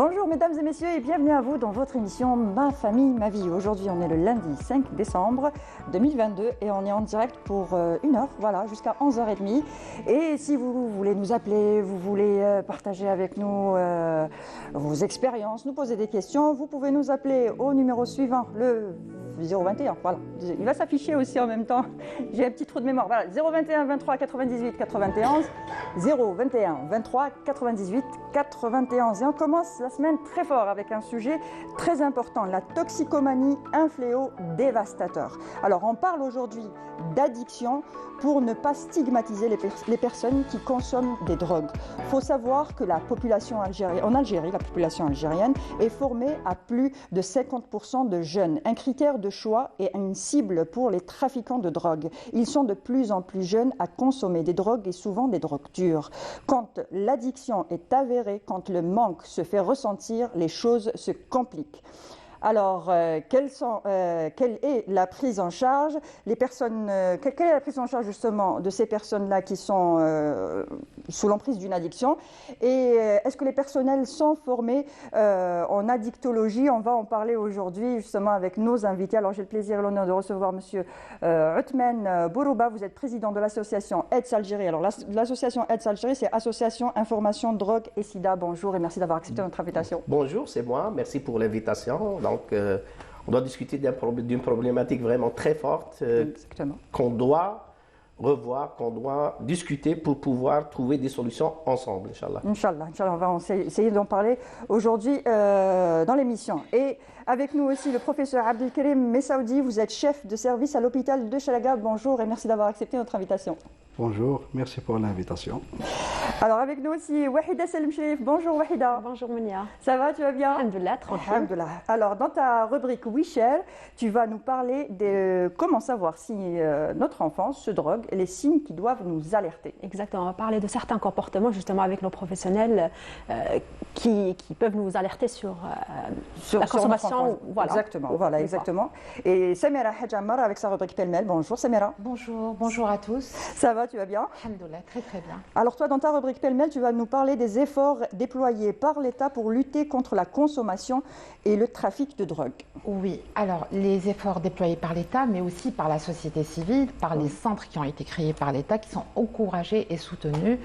Bonjour mesdames et messieurs et bienvenue à vous dans votre émission Ma famille, ma vie. Aujourd'hui on est le lundi 5 décembre 2022 et on est en direct pour une heure, voilà, jusqu'à 11h30. Et si vous voulez nous appeler, vous voulez partager avec nous vos expériences, nous poser des questions, vous pouvez nous appeler au numéro suivant, le 021, voilà. Il va s'afficher aussi en même temps, j'ai un petit trou de mémoire. Voilà, 021 23 98 91, 021 23 98 91. Et on commence la semaine très fort avec un sujet très important, la toxicomanie, un fléau dévastateur. Alors on parle aujourd'hui d'addiction pour ne pas stigmatiser les personnes qui consomment des drogues. Il faut savoir que la population algérienne, en Algérie, la population algérienne est formée à plus de 50% de jeunes. Un critère de choix et une cible pour les trafiquants de drogue. Ils sont de plus en plus jeunes à consommer des drogues et souvent des drogues dures. Quand l'addiction est avérée, quand le manque se fait ressentir, les choses se compliquent. Alors, quelle est la prise en charge? Quelle est la prise en charge justement de ces personnes-là qui sont sous l'emprise d'une addiction? Et est-ce que les personnels sont formés en addictologie? On va en parler aujourd'hui justement avec nos invités. Alors, j'ai le plaisir et l'honneur de recevoir Monsieur Othman Bourouba. Vous êtes président de l'association AIDS Algérie. Alors, l'association AIDS Algérie, c'est Association Information Drogue et Sida. Bonjour et merci d'avoir accepté notre invitation. Bonjour, c'est moi. Merci pour l'invitation. Donc, on doit discuter d'une problématique vraiment très forte qu'on doit revoir, qu'on doit discuter pour pouvoir trouver des solutions ensemble, Inch'Allah. Inch'Allah, on va essayer d'en parler aujourd'hui dans l'émission. Et avec nous aussi le professeur Abdelkarim Messaoudi, vous êtes chef de service à l'hôpital de Chalaga. Bonjour et merci d'avoir accepté notre invitation. Bonjour, merci pour l'invitation. Alors avec nous aussi Wahida Salim Chérif. Bonjour Wahida. Bonjour Mounia. Ça va, tu vas bien? Alhamdoulilah, tranquille. Alhamdoulilah. Alors dans ta rubrique Oui Cher, tu vas nous parler de comment savoir si notre enfant se drogue et les signes qui doivent nous alerter. Exactement, on va parler de certains comportements justement avec nos professionnels qui peuvent nous alerter sur la consommation. Voilà. Exactement. Et Samira Hadjamar avec sa rubrique Pêle-mêle. Bonjour Samira. Bonjour à tous. Ça va, tu vas bien? Alhamdoulilah, très bien. Alors toi, dans ta rubrique Pêle-mêle, tu vas nous parler des efforts déployés par l'État pour lutter contre la consommation et le trafic de drogue. Oui, alors les efforts déployés par l'État, mais aussi par la société civile, par les centres qui ont été créés par l'État, qui sont encouragés et soutenus,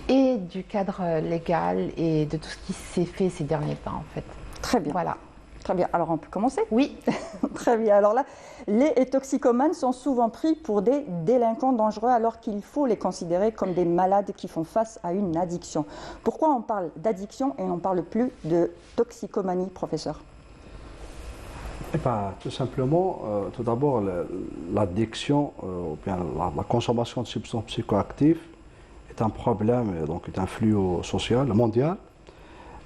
et du cadre légal et de tout ce qui s'est fait ces derniers temps, en fait. Très bien. Voilà. Très bien, alors on peut commencer? Oui. Très bien, alors là, les toxicomanes sont souvent pris pour des délinquants dangereux alors qu'il faut les considérer comme des malades qui font face à une addiction. Pourquoi on parle d'addiction et on ne parle plus de toxicomanie, professeur? Tout simplement, tout d'abord, l'addiction, ou bien la consommation de substances psychoactives est un problème, donc est un fléau social mondial.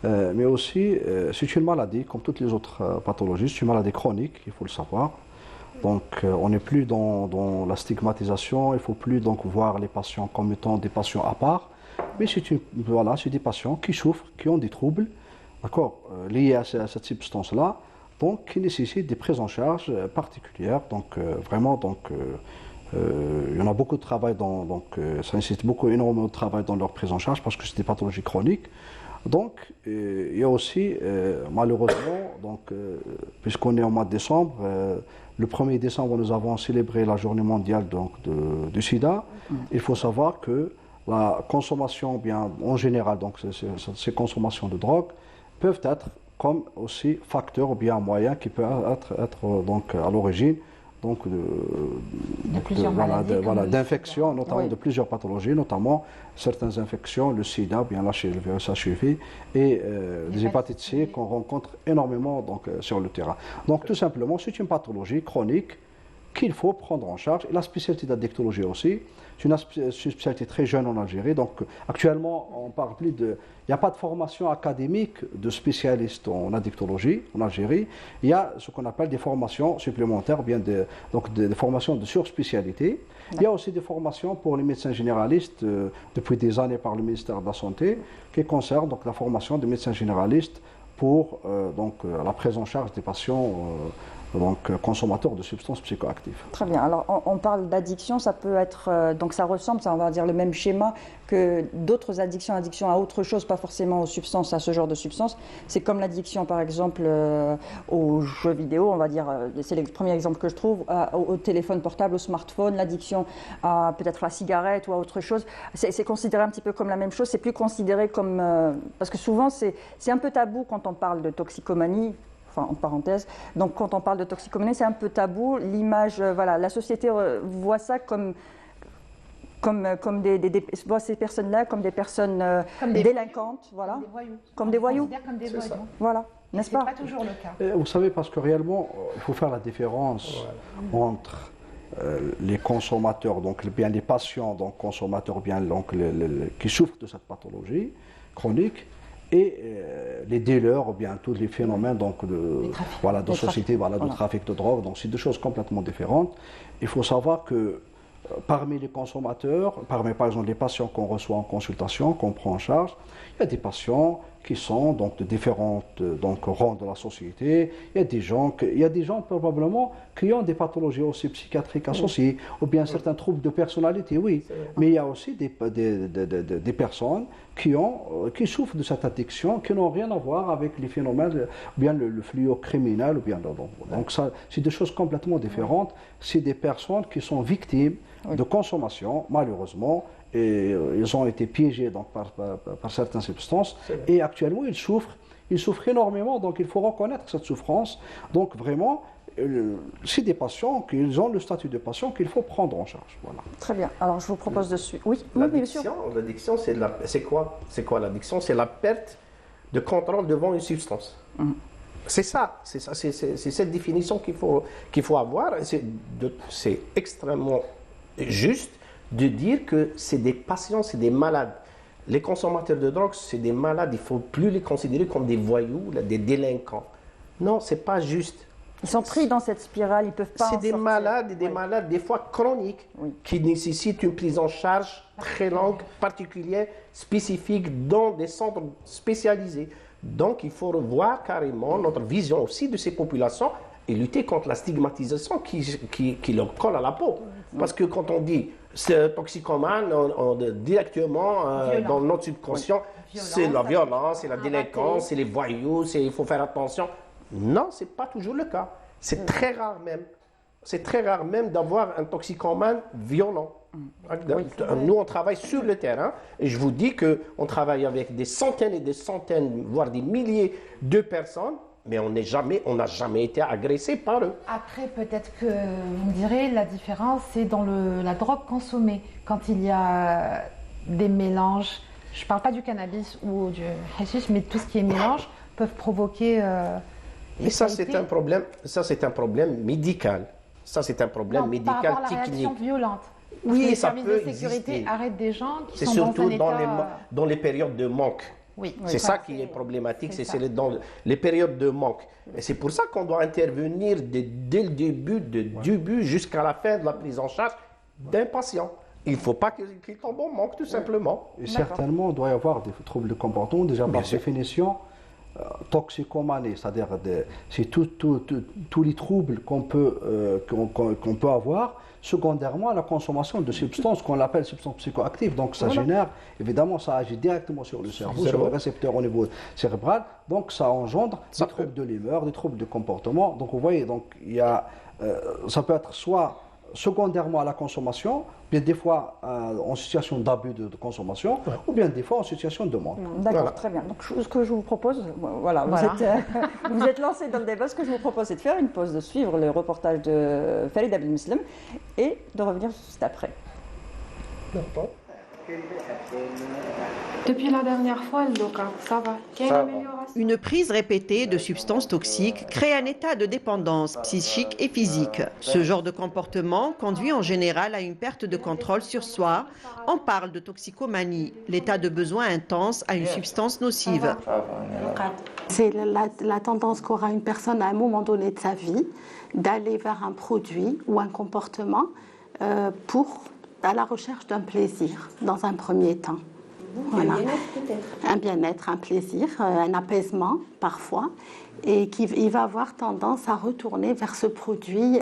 Mais aussi, c'est une maladie, comme toutes les autres pathologies, c'est une maladie chronique, il faut le savoir. Donc, on n'est plus dans la stigmatisation, il ne faut plus donc voir les patients comme étant des patients à part, mais c'est des patients qui souffrent, qui ont des troubles, liés à cette substance-là, donc qui nécessitent des prises en charge particulières. Donc, il y en a beaucoup de travail, ça nécessite énormément de travail dans leur prise en charge parce que c'est des pathologies chroniques. Donc, il y a aussi, malheureusement, puisqu'on est au mois de décembre, le 1er décembre, nous avons célébré la journée mondiale du sida. Il faut savoir que la consommation, en général, ces consommations de drogue, peuvent être comme aussi facteurs ou bien moyens qui peuvent être à l'origine d'infections, notamment de plusieurs pathologies, notamment certaines infections, le sida, le virus HIV et les hépatites C qu'on rencontre énormément sur le terrain. Donc tout simplement, c'est une pathologie chronique qu'il faut prendre en charge. Et la spécialité d'addictologie aussi, c'est une spécialité très jeune en Algérie. Donc actuellement, on parle plus de... Il n'y a pas de formation académique de spécialistes en addictologie en Algérie. Il y a ce qu'on appelle des formations supplémentaires, des formations de surspécialité. Il y a aussi des formations pour les médecins généralistes depuis des années par le ministère de la Santé qui concernent la formation des médecins généralistes pour la prise en charge des patients donc consommateurs de substances psychoactives. Très bien. Alors on parle d'addiction, ça peut être donc ça ressemble, ça on va dire le même schéma que d'autres addictions, addiction à autre chose, pas forcément aux substances, à ce genre de substances. C'est comme l'addiction par exemple aux jeux vidéo, on va dire, c'est le premier exemple que je trouve, au téléphone portable, au smartphone, l'addiction à peut-être la cigarette ou à autre chose. C'est considéré un petit peu comme la même chose. C'est plus considéré comme parce que souvent c'est un peu tabou quand on parle de toxicomanie. Enfin, en parenthèse. Donc, quand on parle de toxicomanie, c'est un peu tabou. L'image, voilà, la société voit ça comme voit ces personnes-là comme des personnes délinquantes, voilà. Comme des voyous. Comme des voyous. Voilà, n'est-ce pas? C'est pas toujours le cas. Vous savez, parce que réellement, il faut faire la différence entre les consommateurs, donc bien les patients, donc consommateurs, bien donc qui souffrent de cette pathologie chronique, et les dealers, ou bien tous les phénomènes donc de société, de trafic de drogue. Donc c'est deux choses complètement différentes. Il faut savoir que parmi les consommateurs, parmi par exemple les patients qu'on reçoit en consultation, qu'on prend en charge, il y a des patients qui sont donc de différentes rangs de la société. Il y a des gens probablement qui ont des pathologies aussi psychiatriques associées, ou bien certains troubles de personnalité, oui. Mais il y a aussi des personnes qui souffrent de cette addiction, qui n'ont rien à voir avec les phénomènes, ou bien le fléau criminel, ou bien donc ça, c'est des choses complètement différentes. C'est des personnes qui sont victimes de consommation, malheureusement, et ils ont été piégés donc, par certaines substances, et actuellement ils souffrent énormément, donc il faut reconnaître cette souffrance. Donc vraiment, c'est des patients qui ont le statut de patient qu'il faut prendre en charge. Voilà. Très bien, alors je vous propose de suivre. Oui, bien sûr. L'addiction, c'est quoi? C'est quoi l'addiction? C'est la perte de contrôle devant une substance. C'est cette définition qu'il faut avoir. C'est extrêmement juste de dire que c'est des patients, c'est des malades. Les consommateurs de drogue, c'est des malades, il ne faut plus les considérer comme des voyous, des délinquants. Non, ce n'est pas juste. Ils sont pris dans cette spirale, ils ne peuvent pas C'est des malades, des malades des fois chroniques, qui nécessitent une prise en charge très longue, particulière, spécifique, dans des centres spécialisés. Donc il faut revoir carrément notre vision aussi de ces populations et lutter contre la stigmatisation qui leur colle à la peau. Parce que quand on dit c'est toxicomane, directement dans notre subconscient, c'est la violence, c'est la délinquance, c'est les voyous, il faut faire attention. Non, ce n'est pas toujours le cas. C'est très rare même. C'est très rare même d'avoir un toxicomane violent. Nous, on travaille sur le terrain et je vous dis qu'on travaille avec des centaines et des centaines, voire des milliers de personnes, mais on n'a jamais été agressé par eux. Après, peut-être que vous me direz, la différence, c'est dans la drogue consommée. Quand il y a des mélanges, je ne parle pas du cannabis ou du hashish, mais tout ce qui est mélange peuvent provoquer... et ça, c'est un problème. Ça, c'est un problème médical. Ça, c'est un problème médical par rapport à la technique. réaction violente. Oui, les ça services peut de sécurité exister. arrêtent des gens qui c'est sont surtout dans un état... dans les périodes de manque. Oui, c'est ça qui est problématique, c'est dans les périodes de manque. Et c'est pour ça qu'on doit intervenir dès le début jusqu'à la fin de la prise en charge d'un patient. Il ne faut pas qu'il tombe en manque, tout simplement. Et certainement, il doit y avoir des troubles de comportement, déjà par définition. Toxicomanie, c'est-à-dire c'est tous les troubles qu'on peut avoir secondairement à la consommation de substances qu'on appelle substances psychoactives. Donc ça génère, évidemment, ça agit directement sur le cerveau, sur le récepteur au niveau cérébral. Donc ça engendre des troubles de l'humeur, des troubles de comportement. Donc vous voyez, donc ça peut être soit secondairement à la consommation, bien des fois en situation d'abus de consommation, ou bien des fois en situation de manque. D'accord, très bien. Donc ce que je vous propose, vous êtes lancé dans le débat, ce que je vous propose c'est de faire une pause, de suivre le reportage de Farida Belmeslim et de revenir juste après. Depuis la dernière fois, ça va. Il y a une amélioration. Une prise répétée de substances toxiques crée un état de dépendance psychique et physique. Ce genre de comportement conduit en général à une perte de contrôle sur soi. On parle de toxicomanie, l'état de besoin intense à une substance nocive. C'est la tendance qu'aura une personne à un moment donné de sa vie d'aller vers un produit ou un comportement à la recherche d'un plaisir dans un premier temps. Voilà. Un bien-être, un plaisir, un apaisement parfois, et il va avoir tendance à retourner vers ce produit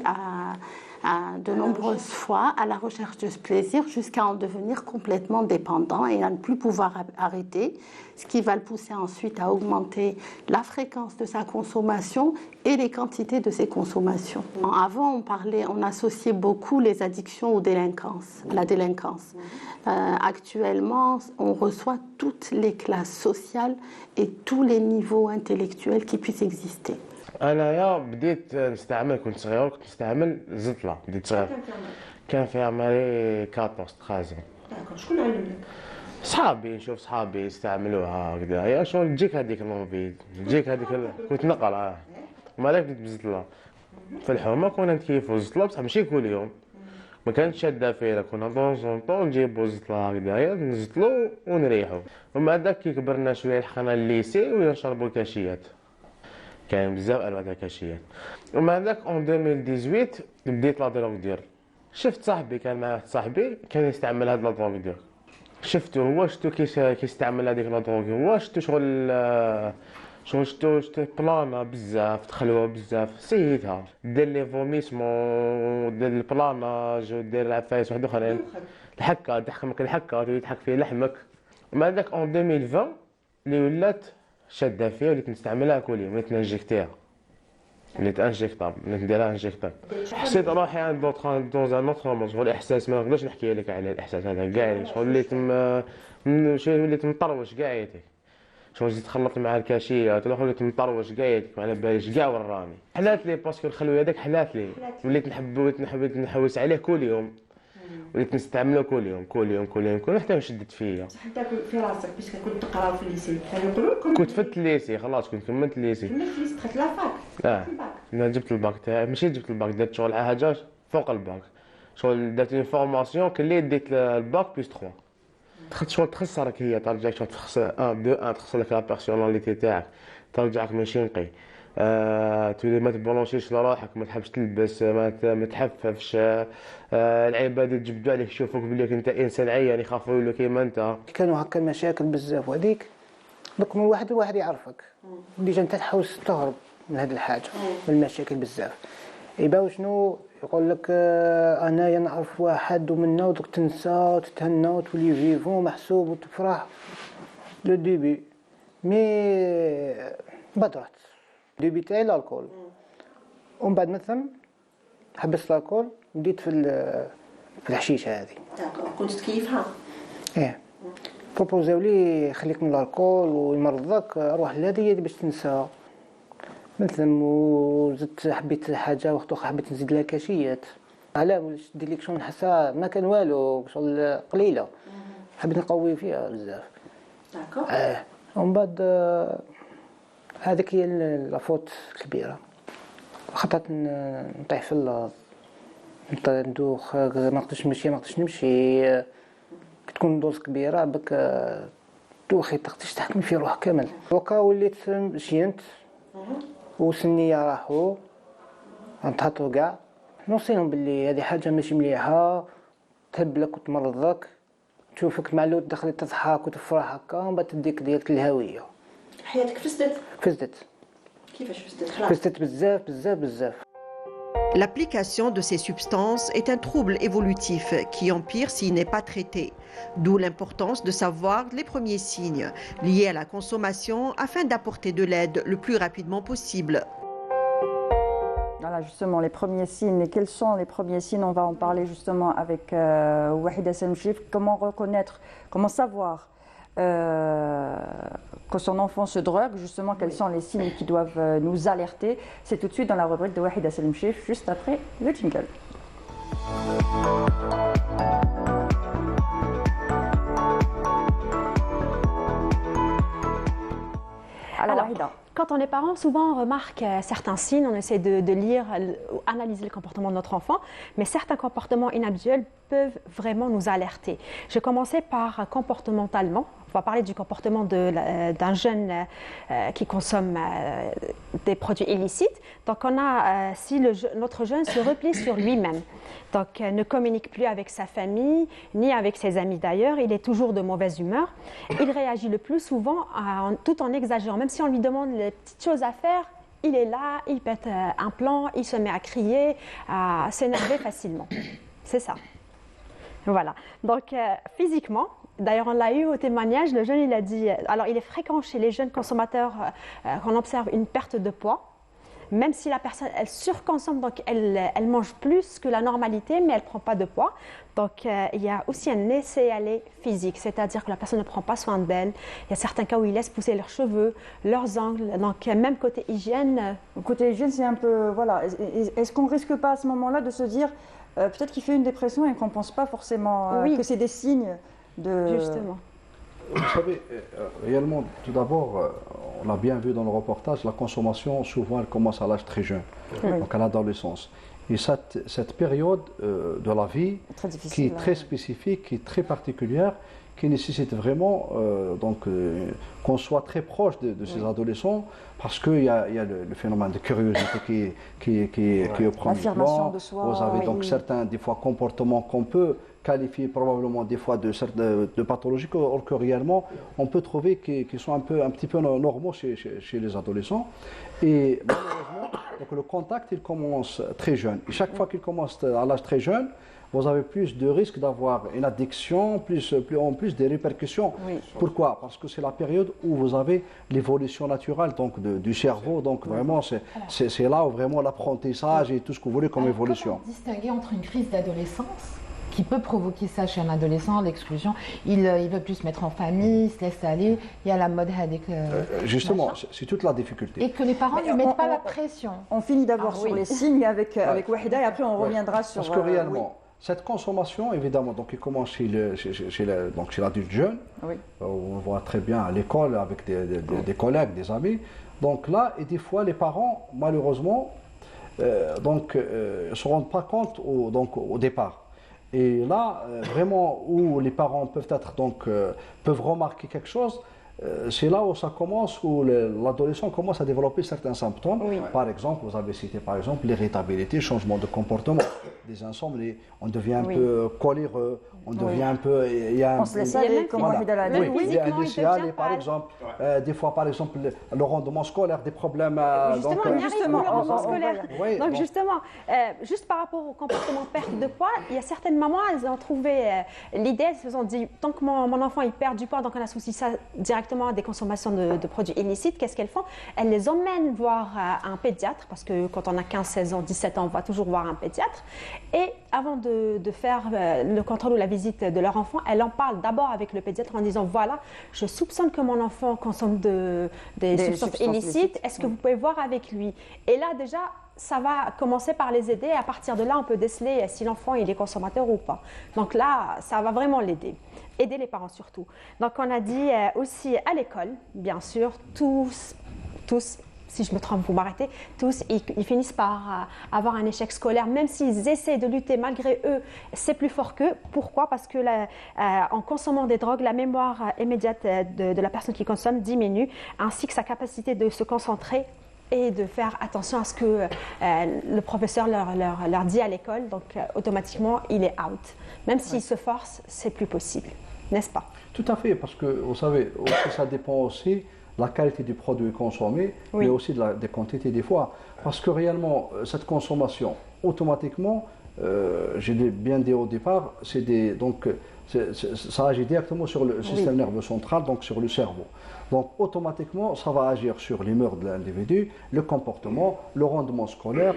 de nombreuses fois à la recherche de ce plaisir jusqu'à en devenir complètement dépendant et à ne plus pouvoir arrêter, ce qui va le pousser ensuite à augmenter la fréquence de sa consommation et les quantités de ses consommations. Avant, on associait beaucoup les addictions à la délinquance. Actuellement, on reçoit toutes les classes sociales et tous les niveaux intellectuels qui puissent exister. انايا بديت نستعمل كنت صغير كنت نستعمل زطله بديت صغير كان فيها مالي 14 13 شكون علم لك؟ صحابي نشوف صحابي يستعملوها هكذايا شغل تجيك هذيك الموبيل تجيك هذيك كنت نقرا مالك بديت بزطله في الحومه كنا نتكيفوا الزطله بصح ماشي كل يوم ما كانتش شاده فينا كنا دون طون نجيبوا زطله هكذايا نزطلوا ونريحوا ومن بعد كي كبرنا شويه لحقنا الليسي ونشربوا الكاشيات كاين بزاف انواع تاع الكاشيات ومن بعدك اون 2018 بديت لا دروغ دير شفت صاحبي كان معاه واحد صاحبي كان يستعمل هاد لا دروغ دير شفتو هو شفتو كيستعمل هذيك لا دروغ هو شفتو شفتو بلانا بزاف تخلوها بزاف سيتها دير لي فوميسمون دير البلاناج ودير العفايس واحد اخرين الحكه تحكمك الحكه تضحك فيه لحمك ومن بعدك اون 2020 اللي ولات شاده فيها وليت نستعملها كل يوم وليت ننجكتيها وليت انجكتابل وليت نديرها انجكتابل حسيت روحي عند دون ان اوتر موند شغل احساس ما نقدرش نحكي لك على الاحساس هذا كاع شغل وليت مطروش كاع ياتيك شغل زيد تخلط مع الكاشيات الاخر وليت مطروش كاع ياتيك ما على باليش كاع وراني حلات لي باسكو الخلوه هذاك حلات لي وليت نحب نحوس عليه كل يوم وليت نستعمله كل يوم حتى شدت فيا حتى في راسك باش كنت تقرا في الليسي كانوا يقولوا كنت فت الليسي خلاص كنت كملت الليسي دخلت لافاك انا جبت الباك تاعي ماشي جبت الباك درت شغل حاجه فوق الباك شغل درت اون فورماسيون كلي ديت الباك بلس 3 دخلت شغل تخسرك هي ترجعك شغل تخسر 1 تخسر لك لا بيرسوناليتي تاعك ترجعك ماشي نقي تولي ما تبلونشيش لروحك ما تحبش تلبس ما تحففش العباد يتجبدوا عليك يشوفوك بلي انت انسان عيان يخافوا له كيما انت كانوا هكا المشاكل بزاف وهذيك دوك من واحد لواحد يعرفك ديجا انت تحاول تهرب من هذه الحاجه من المشاكل بزاف يباو شنو يقول لك انايا نعرف واحد ومنا ودوك تنسى وتتهنى وتولي فيفون محسوب وتفرح لو ديبي مي بدرت ديبي تاعي الكول ومن بعد مثلا حبست الكول بديت في الحشيشه هذه كنت تكيفها ايه بروبوزاو لي خليك من الكول ويمرضك روح لهذه باش تنسى مثلا وزدت حبيت حاجه وقت اخرى حبيت نزيد لها كاشيات علاه وليت دير لك شغل نحسها ما كان والو شغل قليله حبيت نقوي فيها بزاف داكور ومن بعد هذيك هي لافوت كبيره خطات نطيح في ندوخ ما نقدرش نمشي تكون دوز كبيره بك دوخي تقدرش تحكم في روحك كامل دوكا وليت شينت وسنية راحوا نتحطوا كاع نوصيهم باللي هذه حاجه ماشي مليحه تهبلك وتمرضك تشوفك معلوت دخلت تضحك وتفرح هكا ومن بعد تديك ديالك الهويه حياتك فسدت كيفاش فسدت بزاف L'application de ces substances est un trouble évolutif qui empire s'il n'est pas traité, d'où l'importance de savoir les premiers signes liés à la consommation afin d'apporter de l'aide le plus rapidement possible. Voilà justement les premiers signes. Et quels sont les premiers signes? On va en parler justement avec Wahida Selmchif. Comment reconnaître, comment savoir que son enfant se drogue, justement, quels sont les signes qui doivent nous alerter. C'est tout de suite dans la rubrique de Wahida Selmchif, juste après le jingle. Alors, Wahida. Quand on est parent, souvent on remarque certains signes, on essaie de lire, analyser le comportement de notre enfant, mais certains comportements inhabituels peuvent vraiment nous alerter. Je commençais par comportementalement. On va parler du comportement d'un jeune qui consomme des produits illicites. Donc, on a, si notre jeune se replie sur lui-même, donc ne communique plus avec sa famille, ni avec ses amis d'ailleurs, il est toujours de mauvaise humeur, il réagit le plus souvent tout en exagérant. Même si on lui demande les petites choses à faire, il est là, il pète un plan, il se met à crier, à s'énerver facilement. C'est ça. Voilà. Donc, physiquement, d'ailleurs, on l'a eu au témoignage, le jeune, il a dit, alors il est fréquent chez les jeunes consommateurs qu'on observe une perte de poids, même si la personne, elle surconsomme, donc elle mange plus que la normalité, mais elle ne prend pas de poids. Donc, il y a aussi un laisser-aller physique, c'est-à-dire que la personne ne prend pas soin d'elle. Il y a certains cas où ils laissent pousser leurs cheveux, leurs ongles. Donc, même côté hygiène. Côté hygiène, c'est un peu, voilà. Est-ce qu'on ne risque pas à ce moment-là de se dire, peut-être qu'il fait une dépression et qu'on ne pense pas forcément que c'est des signes de... Justement. Vous savez, réellement, tout d'abord, on l'a bien vu dans le reportage, la consommation, souvent, elle commence à l'âge très jeune, donc à l'adolescence. Et cette période de la vie, qui est très spécifique, qui est très particulière, qui nécessite vraiment qu'on soit très proche de ces adolescents, parce qu'il y a le phénomène de curiosité qui est au premier plan. De soi, vous avez donc certains, des fois, comportements qu'on peut qualifiés probablement des fois de pathologies, or que réellement on peut trouver qu'ils sont un petit peu normaux chez les adolescents. Et malheureusement, donc le contact il commence très jeune. Et chaque fois qu'il commence à l'âge très jeune, vous avez plus de risques d'avoir une addiction, en plus des répercussions. Oui. Pourquoi? Parce que c'est la période où vous avez l'évolution naturelle du cerveau. Donc vraiment, c'est là où vraiment l'apprentissage et tout ce que vous voulez comme évolution. Comment distinguer entre une crise d'adolescence qui peut provoquer ça chez un adolescent, l'exclusion, il veut plus se mettre en famille, il se laisse aller, il y a la mode avec... justement, c'est toute la difficulté. Et que les parents ne mettent pas la pression. On finit d'abord sur les signes avec Wahida et après on reviendra sur... Parce que réellement, cette consommation, évidemment, donc, il commence chez l'adulte jeune, on voit très bien à l'école avec des collègues, des amis. Donc là, et des fois, les parents, malheureusement, ne se rendent pas compte au départ. Et là, vraiment, où les parents peuvent remarquer quelque chose, c'est là où ça commence, où l'adolescent commence à développer certains symptômes. Oui. Par exemple, vous avez cité par exemple l'irritabilité, changement de comportement, des insomnies, on devient un peu coléreux, on devient un peu... on se laisse aller, comme on dit dans la vie. Il y a un laisser aller, par exemple. Des fois, par exemple, le rendement scolaire, des problèmes... Justement, le rendement scolaire. Donc justement, juste par rapport au comportement perte de poids, il y a certaines mamans, elles ont trouvé l'idée, elles se sont dit, tant que mon enfant il perd du poids, donc on associe ça directement à des consommations de produits illicites, qu'est-ce qu'elles font? Elles les emmènent voir un pédiatre, parce que quand on a 15, 16 ans, 17 ans, on va toujours voir un pédiatre. Et avant de faire le contrôle ou la visite de leur enfant, elles en parlent d'abord avec le pédiatre en disant, voilà, je soupçonne que mon enfant consomme des substances illicites, est-ce que vous pouvez voir avec lui? Et là déjà, ça va commencer par les aider et à partir de là, on peut déceler si l'enfant il est consommateur ou pas. Donc là, ça va vraiment l'aider. Aider les parents surtout. Donc on a dit aussi à l'école, bien sûr, tous, si je me trompe, vous m'arrêtez, tous, ils finissent par avoir un échec scolaire, même s'ils essaient de lutter malgré eux, c'est plus fort qu'eux. Pourquoi? Parce que en consommant des drogues, la mémoire immédiate de la personne qui consomme diminue, ainsi que sa capacité de se concentrer et de faire attention à ce que le professeur leur dit à l'école. Donc automatiquement, il est out. Même s'il se force, c'est plus possible, n'est-ce pas? Tout à fait, parce que vous savez, ça dépend aussi de la qualité du produit consommé, mais aussi des quantités des fois. Parce que réellement, cette consommation, automatiquement, je l'ai bien dit au départ, ça agit directement sur le système nerveux central, donc sur le cerveau. Donc automatiquement, ça va agir sur les mœurs de l'individu, le comportement, le rendement scolaire.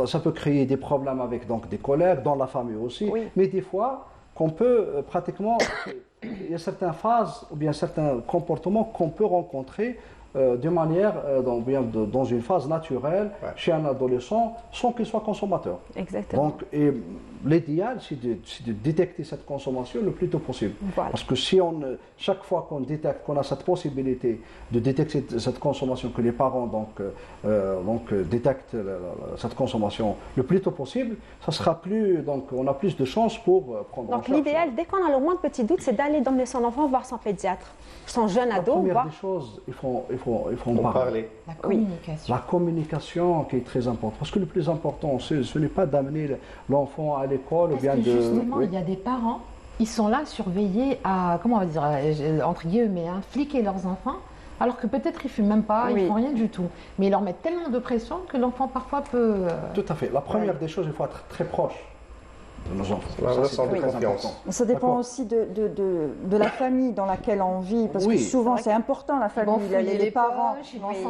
Ça peut créer des problèmes avec des collègues, dans la famille aussi. Mais des fois, qu'on peut pratiquement il y a certaines phases ou bien certains comportements qu'on peut rencontrer de manière, dans une phase naturelle, chez un adolescent, sans qu'il soit consommateur. Exactement. Donc, l'idéal, c'est de détecter cette consommation le plus tôt possible. Voilà. Parce que si chaque fois qu'on détecte, qu'on a cette possibilité de détecter cette consommation, que les parents détectent cette consommation le plus tôt possible, ça sera on a plus de chances pour prendre en charge. Donc l'idéal, dès qu'on a le moins de petits doutes, c'est d'aller d'emmener son enfant voir son pédiatre, son jeune ado. La première des choses, il faut en parler. La communication. La communication qui est très importante. Parce que le plus important, ce n'est pas d'amener l'enfant à l'école ou bien de... Justement, il y a des parents, ils sont là surveillés à, comment on va dire, entre guillemets, fliquer leurs enfants, alors que peut-être ils ne fument même pas, ils ne font rien du tout. Mais ils leur mettent tellement de pression que l'enfant parfois peut... Tout à fait. La première des choses, il faut être très proche de nos enfants. Ça, de confiance. Ça dépend aussi de la famille dans laquelle on vit, parce que souvent c'est important la famille, les parents.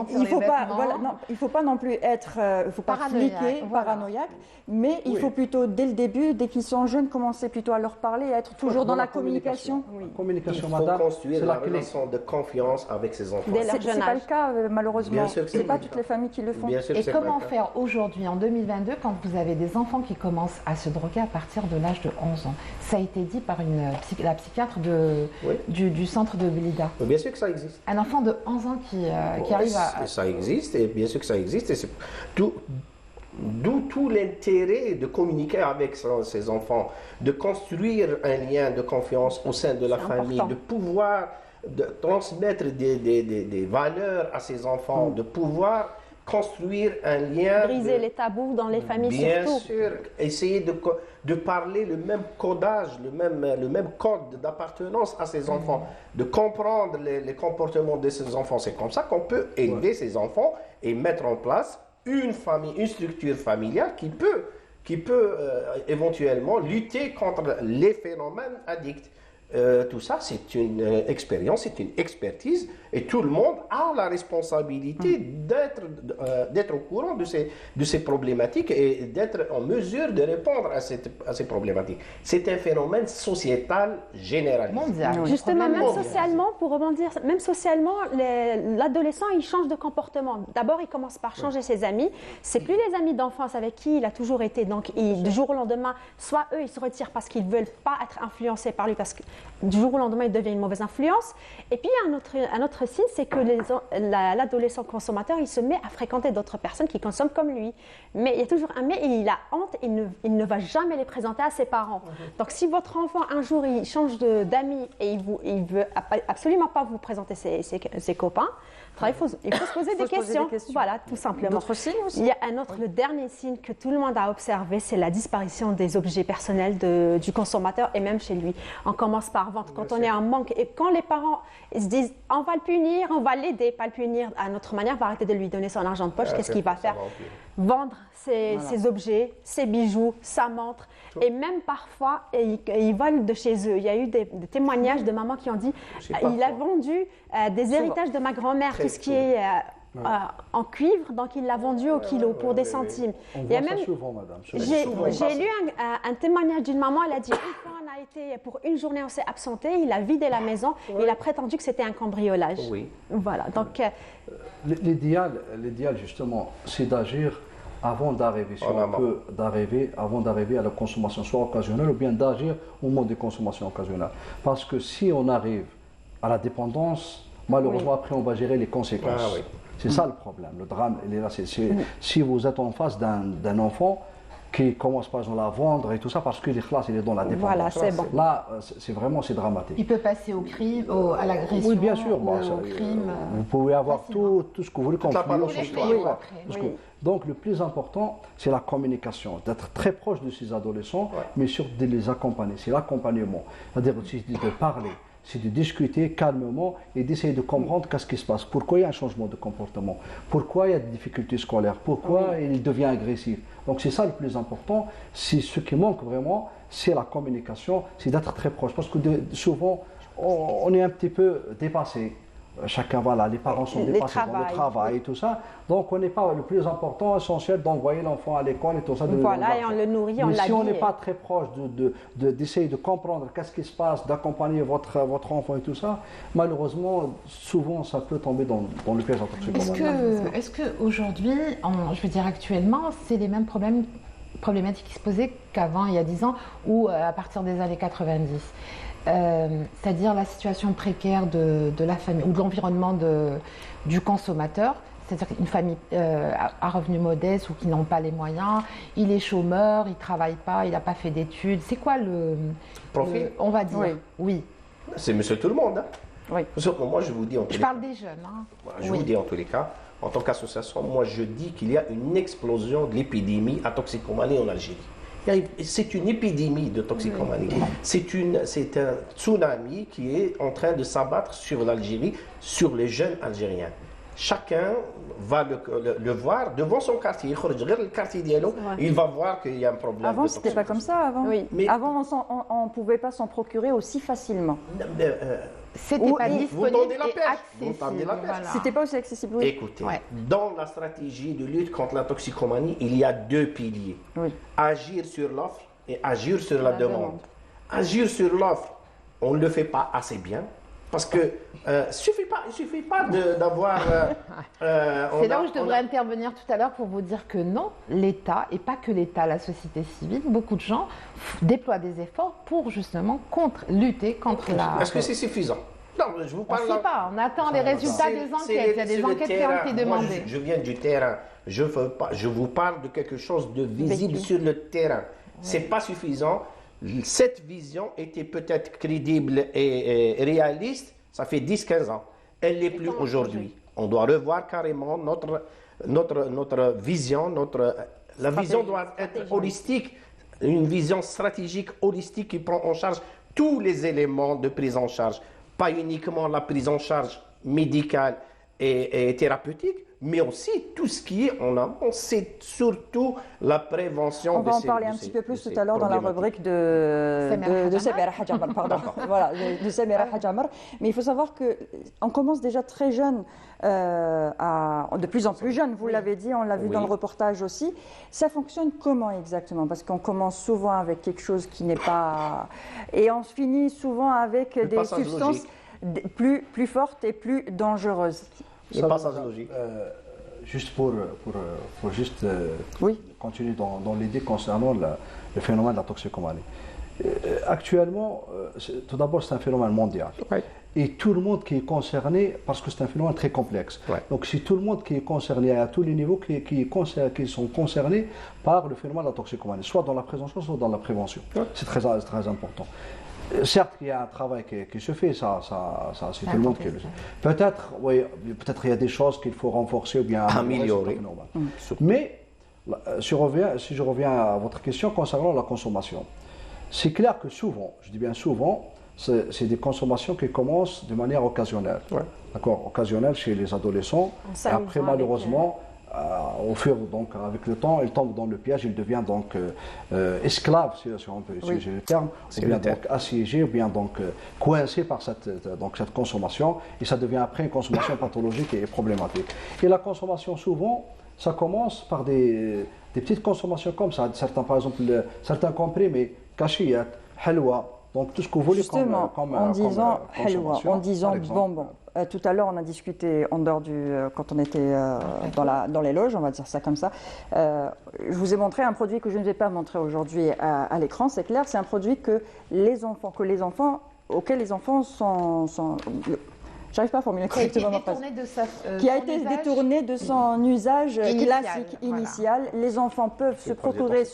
Il ne faut pas non plus être, paranoïaque, mais il faut plutôt dès le début, dès qu'ils sont jeunes, commencer plutôt à leur parler, et être toujours dans la communication. Communication, il faut construire la relation de confiance avec ses enfants. C'est pas le cas malheureusement. C'est pas toutes les familles qui le font. Et comment faire aujourd'hui en 2022 quand vous avez des enfants qui commencent à se droguer à partir de l'âge de 11 ans. Ça a été dit par la psychiatre du centre de Blida. Bien sûr que ça existe. Un enfant de 11 ans qui arrive à... Ça existe, et bien sûr que ça existe. Et c'est d'où tout l'intérêt de communiquer avec ses enfants, de construire un lien de confiance au sein de la famille, de pouvoir transmettre des valeurs à ses enfants, de pouvoir construire un lien. Briser les tabous dans les familles surtout. Bien sûr, essayer de parler le même codage, le même code d'appartenance à ses enfants, de comprendre les comportements de ses enfants. C'est comme ça qu'on peut élever ses enfants et mettre en place une famille, une structure familiale qui peut éventuellement lutter contre les phénomènes addicts. Tout ça, c'est une expérience, c'est une expertise, et tout le monde a la responsabilité d'être au courant de ces problématiques et d'être en mesure de répondre à ces problématiques. C'est un phénomène sociétal général. Mondial. Justement, même socialement, pour rebondir, même socialement, l'adolescent, il change de comportement. D'abord, il commence par changer ses amis. C'est plus les amis d'enfance avec qui il a toujours été. Donc, du jour au lendemain, soit eux, ils se retirent parce qu'ils ne veulent pas être influencés par lui, parce que du jour au lendemain, il devient une mauvaise influence. Et puis, il y a un autre signe, c'est que l'adolescent consommateur, il se met à fréquenter d'autres personnes qui consomment comme lui. Mais il y a toujours un mais, et il a honte, il ne va jamais les présenter à ses parents. Donc, si votre enfant, un jour, il change d'amis et il veut absolument pas vous présenter ses copains, il faut se poser des questions. Voilà, tout simplement. D'autres signes aussi. Il y a le dernier signe que tout le monde a observé, c'est la disparition des objets personnels du consommateur et même chez lui. On commence par vendre. Quand on est en manque et quand les parents se disent on va le punir, on va l'aider, pas le punir à notre manière, on va arrêter de lui donner son argent de poche, qu'est-ce qu'il va faire? Vendre ses objets, ses bijoux, sa montre. Et même parfois, ils volent de chez eux. Il y a eu des témoignages de mamans qui ont dit il a vendu des héritages de ma grand-mère, tout ce qui est en cuivre, donc il l'a vendu au kilo pour des centimes. On voit ça souvent, madame. J'ai lu un témoignage d'une maman, elle a dit une fois on a été, pour une journée on s'est absenté, il a vidé la maison, et il a prétendu que c'était un cambriolage. Voilà, donc... L'idéal justement, c'est d'agir avant d'arriver, avant d'arriver à la consommation soit occasionnelle ou bien d'agir au moment de consommation occasionnelle. Parce que si on arrive à la dépendance, malheureusement après on va gérer les conséquences. C'est ça le problème. Le drame, il est là. Si vous êtes en face d'un enfant qui commence par exemple à vendre et tout ça parce qu'il est dans la dépendance. Voilà, c'est bon. Là, c'est dramatique. Il peut passer au crime, à l'agression. Oui, bien sûr. Au crime. Vous pouvez avoir tout ce que vous voulez comme Donc, le plus important, c'est la communication, d'être très proche de ces adolescents, mais surtout de les accompagner. C'est l'accompagnement. C'est-à-dire de parler, c'est de discuter calmement et d'essayer de comprendre qu'est-ce qui se passe. Pourquoi il y a un changement de comportement? Pourquoi il y a des difficultés scolaires? Pourquoi il devient agressif? Donc c'est ça le plus important. C'est ce qui manque vraiment, c'est la communication, c'est d'être très proche. Parce que souvent, on est un petit peu dépassé. chacun, voilà, les parents sont dépassés dans le travail et tout ça. Donc, on n'est pas le plus important, essentiel d'envoyer l'enfant à l'école et tout ça. Voilà, et on le nourrit, on l'habille. Mais si on n'est pas très proche d'essayer de comprendre qu'est-ce qui se passe, d'accompagner votre enfant et tout ça, malheureusement, souvent, ça peut tomber dans le piège de la toxicomanie. Est-ce qu'aujourd'hui, je veux dire actuellement, c'est les mêmes problématiques qui se posaient qu'avant, il y a 10 ans, ou à partir des années 90 ? C'est-à-dire la situation précaire de la famille ou de l'environnement du consommateur, c'est-à-dire qu'une famille à revenus modestes ou qui n'ont pas les moyens, il est chômeur, il ne travaille pas, il n'a pas fait d'études. C'est quoi le profil, on va dire, oui. C'est monsieur tout le monde. Hein. Oui. Moi, je vous dis en tous les cas. Je parle des jeunes. Hein. Voilà, je vous dis en tous les cas, en tant qu'association, moi je dis qu'il y a une explosion de l'épidémie à toxicomanie en Algérie. C'est une épidémie de toxicomanie. C'est un tsunami qui est en train de s'abattre sur l'Algérie, sur les jeunes Algériens. Chacun va le voir devant son quartier. Le quartier dialogue, il va voir qu'il y a un problème. Avant, ce n'était pas comme ça. Avant, mais avant on ne pouvait pas s'en procurer aussi facilement. C'était pas disponible et accessible. C'était pas aussi accessible. Oui. Écoutez, dans la stratégie de lutte contre la toxicomanie, il y a 2 piliers. Agir sur l'offre et agir sur la demande. Agir sur l'offre, on ne le fait pas assez bien. Parce que il suffit pas d'avoir. C'est là où je devrais intervenir tout à l'heure pour vous dire que non, l'État, et pas que l'État, la société civile, beaucoup de gens déploient des efforts pour justement lutter contre la. Est-ce que c'est suffisant? Non, je vous parle. On ne sait pas, on attend les résultats des enquêtes. Il y a des enquêtes qui ont été demandées. Moi, je viens du terrain. Je vous parle de quelque chose de visible sur le terrain. C'est pas suffisant. Cette vision était peut-être crédible et réaliste, ça fait 10-15 ans. Elle n'est plus aujourd'hui. On doit revoir carrément notre vision, la vision doit être holistique, une vision stratégique holistique qui prend en charge tous les éléments de prise en charge, pas uniquement la prise en charge médicale et thérapeutique, mais aussi tout ce qui est en amont, c'est surtout la prévention. On va en parler un petit peu plus tout à l'heure dans la rubrique de Samira Hadjamar, pardon. Voilà, de Samira Hadjamar. Mais il faut savoir qu'on commence déjà très jeune, de plus en plus jeune, vous l'avez dit, on l'a vu dans le reportage aussi. Ça fonctionne comment exactement? Parce qu'on commence souvent avec quelque chose qui n'est pas... Et on finit souvent avec des substances plus fortes et plus dangereuses. Le passage logique. Juste pour continuer dans l'idée concernant le phénomène de la toxicomanie. Actuellement, tout d'abord, c'est un phénomène mondial. Et tout le monde qui est concerné, parce que c'est un phénomène très complexe. Donc, c'est tout le monde qui est concerné à tous les niveaux qui sont concernés par le phénomène de la toxicomanie, soit dans la prévention, soit dans la prévention. C'est très important. Certes, il y a un travail qui se fait, ça c'est tout le monde qui le sait. Peut-être il y a des choses qu'il faut renforcer ou bien améliorer. Mais si je reviens à votre question concernant la consommation, c'est clair que souvent, je dis bien souvent, c'est des consommations qui commencent de manière occasionnelle. D'accord, occasionnelle chez les adolescents. Et après, malheureusement, donc avec le temps, il tombe dans le piège, il devient donc esclave, si on peut utiliser le terme, ou bien donc assiégé, ou bien donc coincé par cette consommation, et ça devient après une consommation pathologique et problématique. Et la consommation, souvent, ça commence par des petites consommations comme ça, par exemple, certains comprimés, cachillettes, halwa, donc tout ce que vous voulez comme en disant bonbon. Tout à l'heure, on a discuté en dehors quand on était dans les loges, on va dire ça comme ça. Je vous ai montré un produit que je ne vais pas montrer aujourd'hui à l'écran, c'est clair, c'est un produit auquel les enfants sont j'arrive pas à formuler correctement ma phrase. Qui a été détourné de son usage classique, initial. Les enfants peuvent se procurer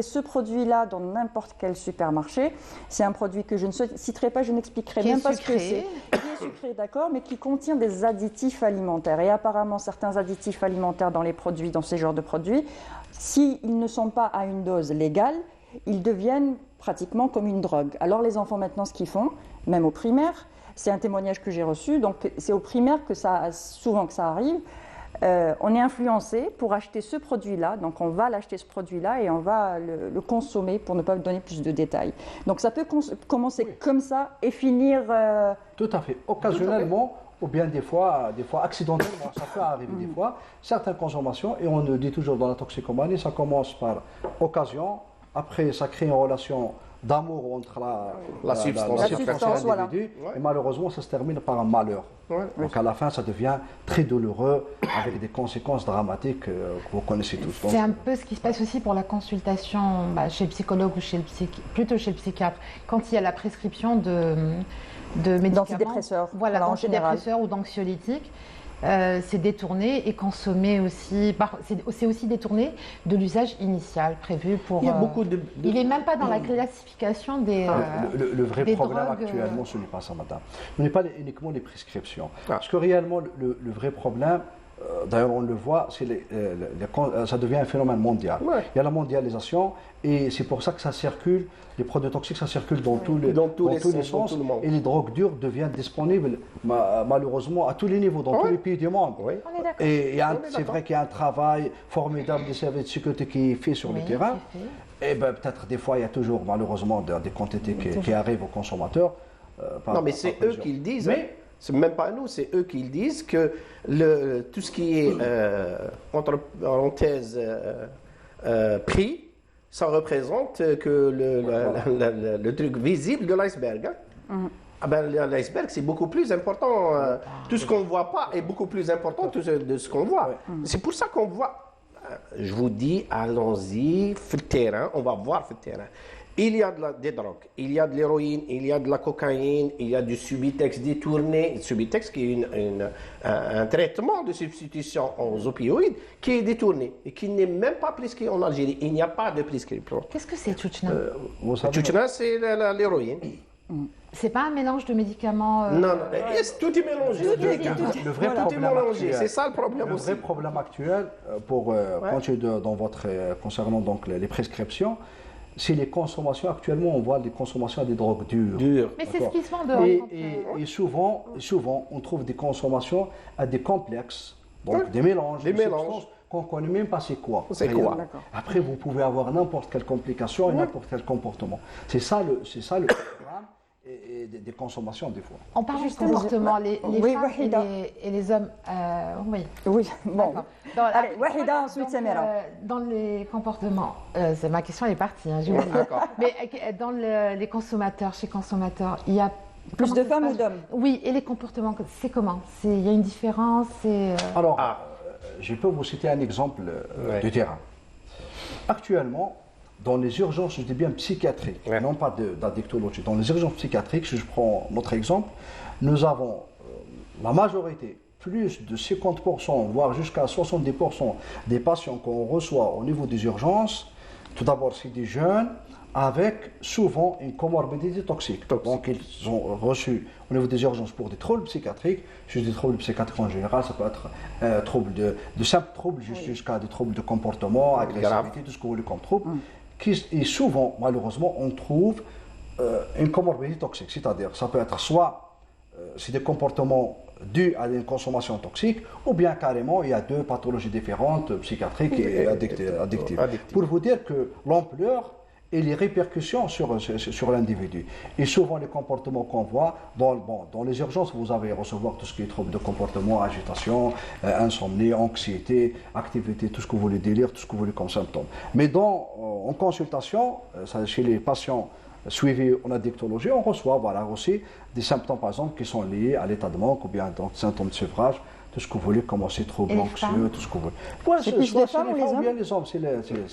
ce produit-là dans n'importe quel supermarché. C'est un produit que je ne citerai pas, je n'expliquerai même pas ce que c'est. Qui est sucré, d'accord, mais qui contient des additifs alimentaires. Et apparemment, certains additifs alimentaires dans ces genres de produits, s'ils ne sont pas à une dose légale, ils deviennent pratiquement comme une drogue. Alors les enfants maintenant, ce qu'ils font, même au primaire, c'est un témoignage que j'ai reçu, donc c'est au primaire souvent que ça arrive, on est influencé pour acheter ce produit-là, donc on va l'acheter ce produit-là et on va le consommer pour ne pas donner plus de détails. Donc ça peut commencer comme ça et finir... Tout à fait, occasionnellement, ou bien des fois accidentellement, ça peut arriver des fois, certaines consommations, et on le dit toujours dans la toxicomanie, ça commence par occasion, après ça crée une relation d'amour entre la substance et l'individu, et malheureusement ça se termine par un malheur. Donc à la fin ça devient très douloureux avec des conséquences dramatiques que vous connaissez tous. C'est un peu ce qui se passe aussi pour la consultation chez le psychologue ou plutôt chez le psychiatre, quand il y a la prescription de médicaments, d'antidépresseurs, voilà, d'antidépresseurs ou d'anxiolytiques. C'est détourné et consommé aussi. C'est aussi détourné de l'usage initial prévu pour. Il y a beaucoup il n'est même pas dans la classification des. Le vrai des problème drogues, actuellement, ce n'est pas ça, madame. Ce n'est pas uniquement les prescriptions. Parce que réellement, le vrai problème, d'ailleurs, on le voit, ça devient un phénomène mondial. Il y a la mondialisation et c'est pour ça que ça circule. Les produits toxiques, ça circule dans tous les sens et les drogues dures deviennent disponibles malheureusement à tous les niveaux, dans tous les pays du monde. Et c'est vrai qu'il y a un travail formidable des services de sécurité qui est fait sur le terrain. Et peut-être des fois, il y a toujours malheureusement des quantités qui arrivent aux consommateurs. Non, mais c'est eux qui le disent. C'est même pas nous, c'est eux qui le disent que tout ce qui est entre parenthèses prix, ça représente que le truc visible de l'iceberg. L'iceberg, c'est beaucoup plus important. Tout ce qu'on ne voit pas est beaucoup plus important que ce qu'on voit. C'est pour ça qu'on voit. Je vous dis, allons-y, sur le terrain, on va voir sur le terrain. Il y a des drogues, il y a de l'héroïne, il y a de la cocaïne, il y a du Subutex détourné. Subutex qui est un traitement de substitution aux opioïdes qui est détourné et qui n'est même pas prescrit en Algérie. Il n'y a pas de prescription. Qu'est-ce que c'est, Tchouchna? Tchouchna, c'est l'héroïne. C'est pas un mélange de médicaments. Non, tout est mélangé. Le vrai problème actuel, c'est ça le problème aussi. Le vrai problème actuel, pour continuer concernant donc les prescriptions, c'est les consommations. Actuellement, on voit des consommations à des drogues dures. Mais c'est ce qui se vend dehors. Et souvent, on trouve des consommations à des complexes, donc des mélanges. Des mélanges qu'on ne connaît même pas c'est quoi. Après, vous pouvez avoir n'importe quelle complication et n'importe quel comportement. C'est ça le programme et des consommations des fois. On parle du comportement, les femmes et les hommes. Oui, bon. Allez, Wahida, ensuite Samira. Dans les comportements, ma question est partie, j'ai oublié. Mais dans les consommateurs, chez consommateurs, il y a plus de femmes ou d'hommes? Oui, et les comportements, c'est comment? Il y a une différence? Alors, je peux vous citer un exemple du terrain. Actuellement, dans les urgences, je dis bien psychiatriques, non pas d'addictologie, dans les urgences psychiatriques, si je prends notre exemple, nous avons la majorité, plus de 50%, voire jusqu'à 70% des patients qu'on reçoit au niveau des urgences, tout d'abord c'est des jeunes avec souvent une comorbidité toxique. Donc ils ont reçu au niveau des urgences pour des troubles psychiatriques, juste des troubles psychiatriques en général, ça peut être troubles de simples troubles jusqu'à des troubles de comportement, agressivité, tout ce que vous voulez comme trouble. Et souvent, malheureusement, on trouve une comorbidité toxique, c'est-à-dire ça peut être soit c'est des comportements dus à une consommation toxique, ou bien carrément il y a deux pathologies différentes, psychiatriques et addictives. Pour vous dire que l'ampleur et les répercussions sur l'individu. Et souvent les comportements qu'on voit, dans les urgences, vous allez recevoir tout ce qui est troubles de comportement, agitation, insomnie, anxiété, activité, tout ce que vous voulez, délire, tout ce que vous voulez comme symptômes. Mais en consultation, chez les patients suivis en addictologie, on reçoit aussi des symptômes par exemple qui sont liés à l'état de manque ou bien donc symptômes de sevrage, tout ce que vous voulez, comment c'est troubles anxieux, tout ce que vous voulez. C'est plus les femmes ou les hommes? Bien les hommes,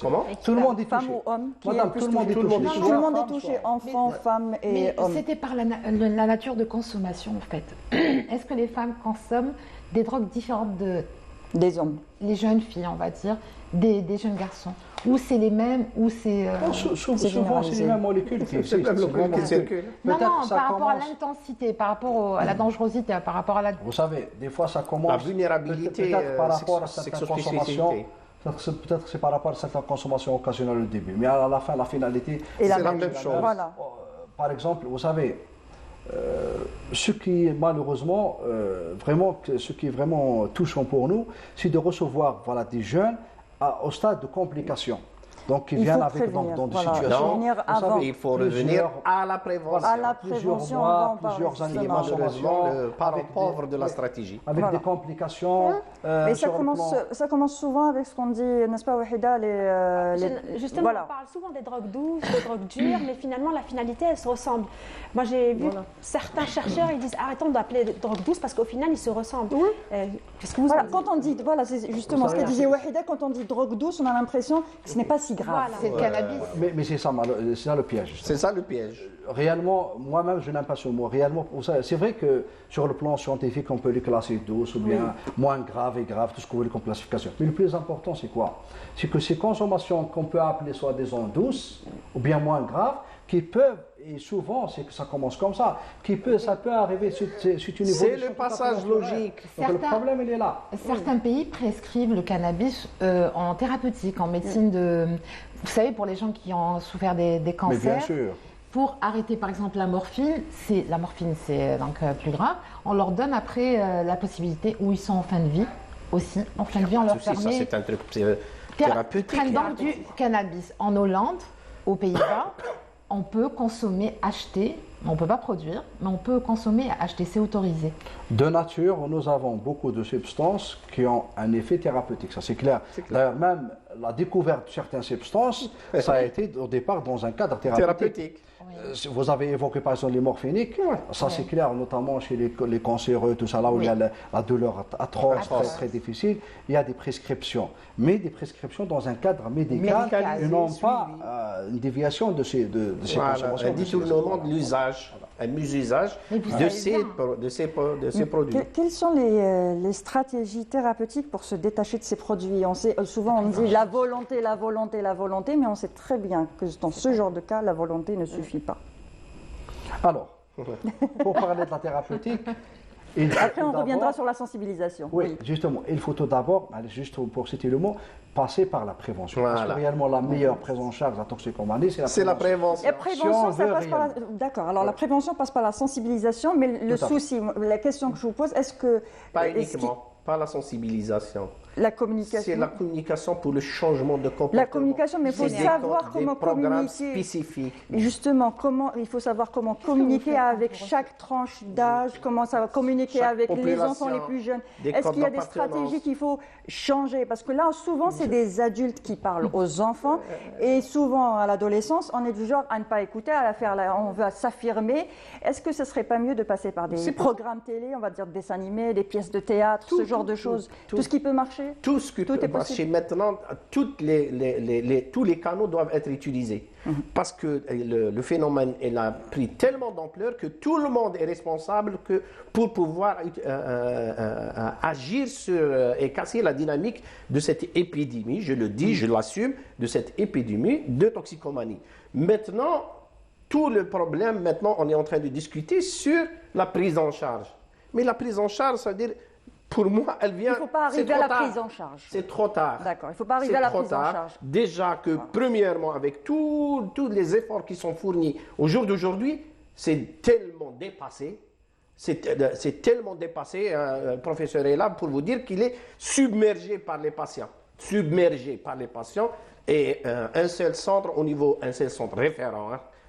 Comment? Tout le monde est touché. Femmes ou hommes? Madame, tout le monde est touché. Tout le monde est touché, enfants, femmes et hommes. Mais c'était par la nature de consommation en fait. Est-ce que les femmes consomment des drogues différentes des hommes? Les jeunes filles, on va dire, des jeunes garçons. Ou c'est les mêmes, ou c'est... Souvent, c'est les mêmes molécules qui circulent. Non, par rapport à l'intensité, par rapport à la dangerosité, par rapport à la... Vous savez, des fois, ça commence... La vulnérabilité, peut-être par rapport à certaines consommations. Peut-être c'est par rapport à certaines consommations occasionnelles au début. Mais à la fin, la finalité... C'est la même chose. Par exemple, vous savez, ce qui malheureusement, ce qui est vraiment touchant pour nous, c'est de recevoir des jeunes au stade de complication. Donc, ils viennent avec dans des situations. Il faut revenir à la prévention. À la prévention, plusieurs années. Malheureusement, le parent pauvre de la stratégie. Avec des complications. Mais ça commence souvent avec ce qu'on dit, n'est-ce pas, Wahida, Justement, on parle souvent des drogues douces, des drogues dures, mais finalement, la finalité, elle se ressemble. Moi, j'ai vu certains chercheurs, ils disent arrêtons d'appeler drogue douce parce qu'au final, ils se ressemblent. Quand on dit, c'est justement ce que disait Wahida, quand on dit drogue douce, on a l'impression que ce n'est pas si grave. C'est le cannabis. Mais c'est ça le piège. C'est ça le piège. Réellement, moi-même, je n'aime pas ce mot. Réellement, c'est vrai que sur le plan scientifique, on peut les classer douces ou bien moins graves et graves, tout ce que vous voulez comme classification. Mais le plus important, c'est quoi? C'est que ces consommations qu'on peut appeler soi-disant douces ou bien moins graves, qui peuvent, et souvent c'est que ça commence comme ça, ça peut arriver, c'est une évolution. C'est le passage logique. Donc le problème, il est là. Certains pays prescrivent le cannabis en thérapeutique, en médecine de... Vous savez, pour les gens qui ont souffert des cancers. Mais bien sûr. Pour arrêter par exemple la morphine, c'est donc plus grave, on leur donne après la possibilité, où ils sont en fin de vie aussi, en fin de vie on leur permet... Ça c'est un truc thérapeutique. Donc du cannabis en Hollande, aux Pays-Bas, on peut consommer, acheter, on ne peut pas produire, mais on peut consommer et acheter, c'est autorisé. De nature, nous avons beaucoup de substances qui ont un effet thérapeutique, ça c'est clair. D'ailleurs, même la découverte de certaines substances, ça a été au départ dans un cadre thérapeutique. Vous avez évoqué par exemple les morphiniques, ça c'est clair, notamment chez les cancéreux, tout ça, là où il y a la douleur atroce, très difficile, il y a des prescriptions, mais des prescriptions dans un cadre médical et non pas une déviation de ces consommations. Un détournement de l'usage, un misusage de ces produits. Quelles sont les stratégies thérapeutiques pour se détacher de ces produits? Souvent on dit la volonté, mais on sait très bien que dans ce genre de cas, la volonté ne suffit pas. Alors, pour parler de la thérapeutique... Après, on reviendra sur la sensibilisation. Oui, justement, il faut tout d'abord, juste pour citer le mot, passer par la prévention. Parce que réellement, la meilleure prise en charge de la toxicomanie, c'est la prévention. La prévention, ça passe par D'accord, alors la prévention passe par la sensibilisation, mais le souci, la question que je vous pose, est-ce que... Pas uniquement, pas la sensibilisation. La communication. C'est la communication pour le changement de comportement. La communication, mais il faut savoir comment communiquer. Spécifiques. Justement, il faut savoir comment communiquer avec chaque tranche d'âge, comment ça va communiquer avec les enfants les plus jeunes. Est-ce qu'il y a des stratégies qu'il faut changer? Parce que là, souvent, c'est des adultes qui parlent aux enfants et souvent, à l'adolescence, on est du genre à ne pas écouter, on va s'affirmer. Est-ce que ce ne serait pas mieux de passer par des programmes télé, on va dire des dessins animés, des pièces de théâtre, ce genre de choses, tout ce qui peut marcher? Tout ce que peut marcher maintenant, tous les canaux doivent être utilisés. Parce que le phénomène a pris tellement d'ampleur que tout le monde est responsable pour pouvoir agir et casser la dynamique de cette épidémie, je le dis, je l'assume, de cette épidémie de toxicomanie. Maintenant, tout le problème, on est en train de discuter sur la prise en charge. Mais la prise en charge, ça veut dire... Pour moi, elle vient. Il ne faut pas arriver à la prise en charge. C'est trop tard. D'accord, il ne faut pas arriver à la prise en charge. Déjà que, premièrement, avec tous les efforts qui sont fournis au jour d'aujourd'hui, c'est tellement dépassé. C'est tellement dépassé. Le professeur est là pour vous dire qu'il est submergé par les patients. Submergé par les patients. Et un seul centre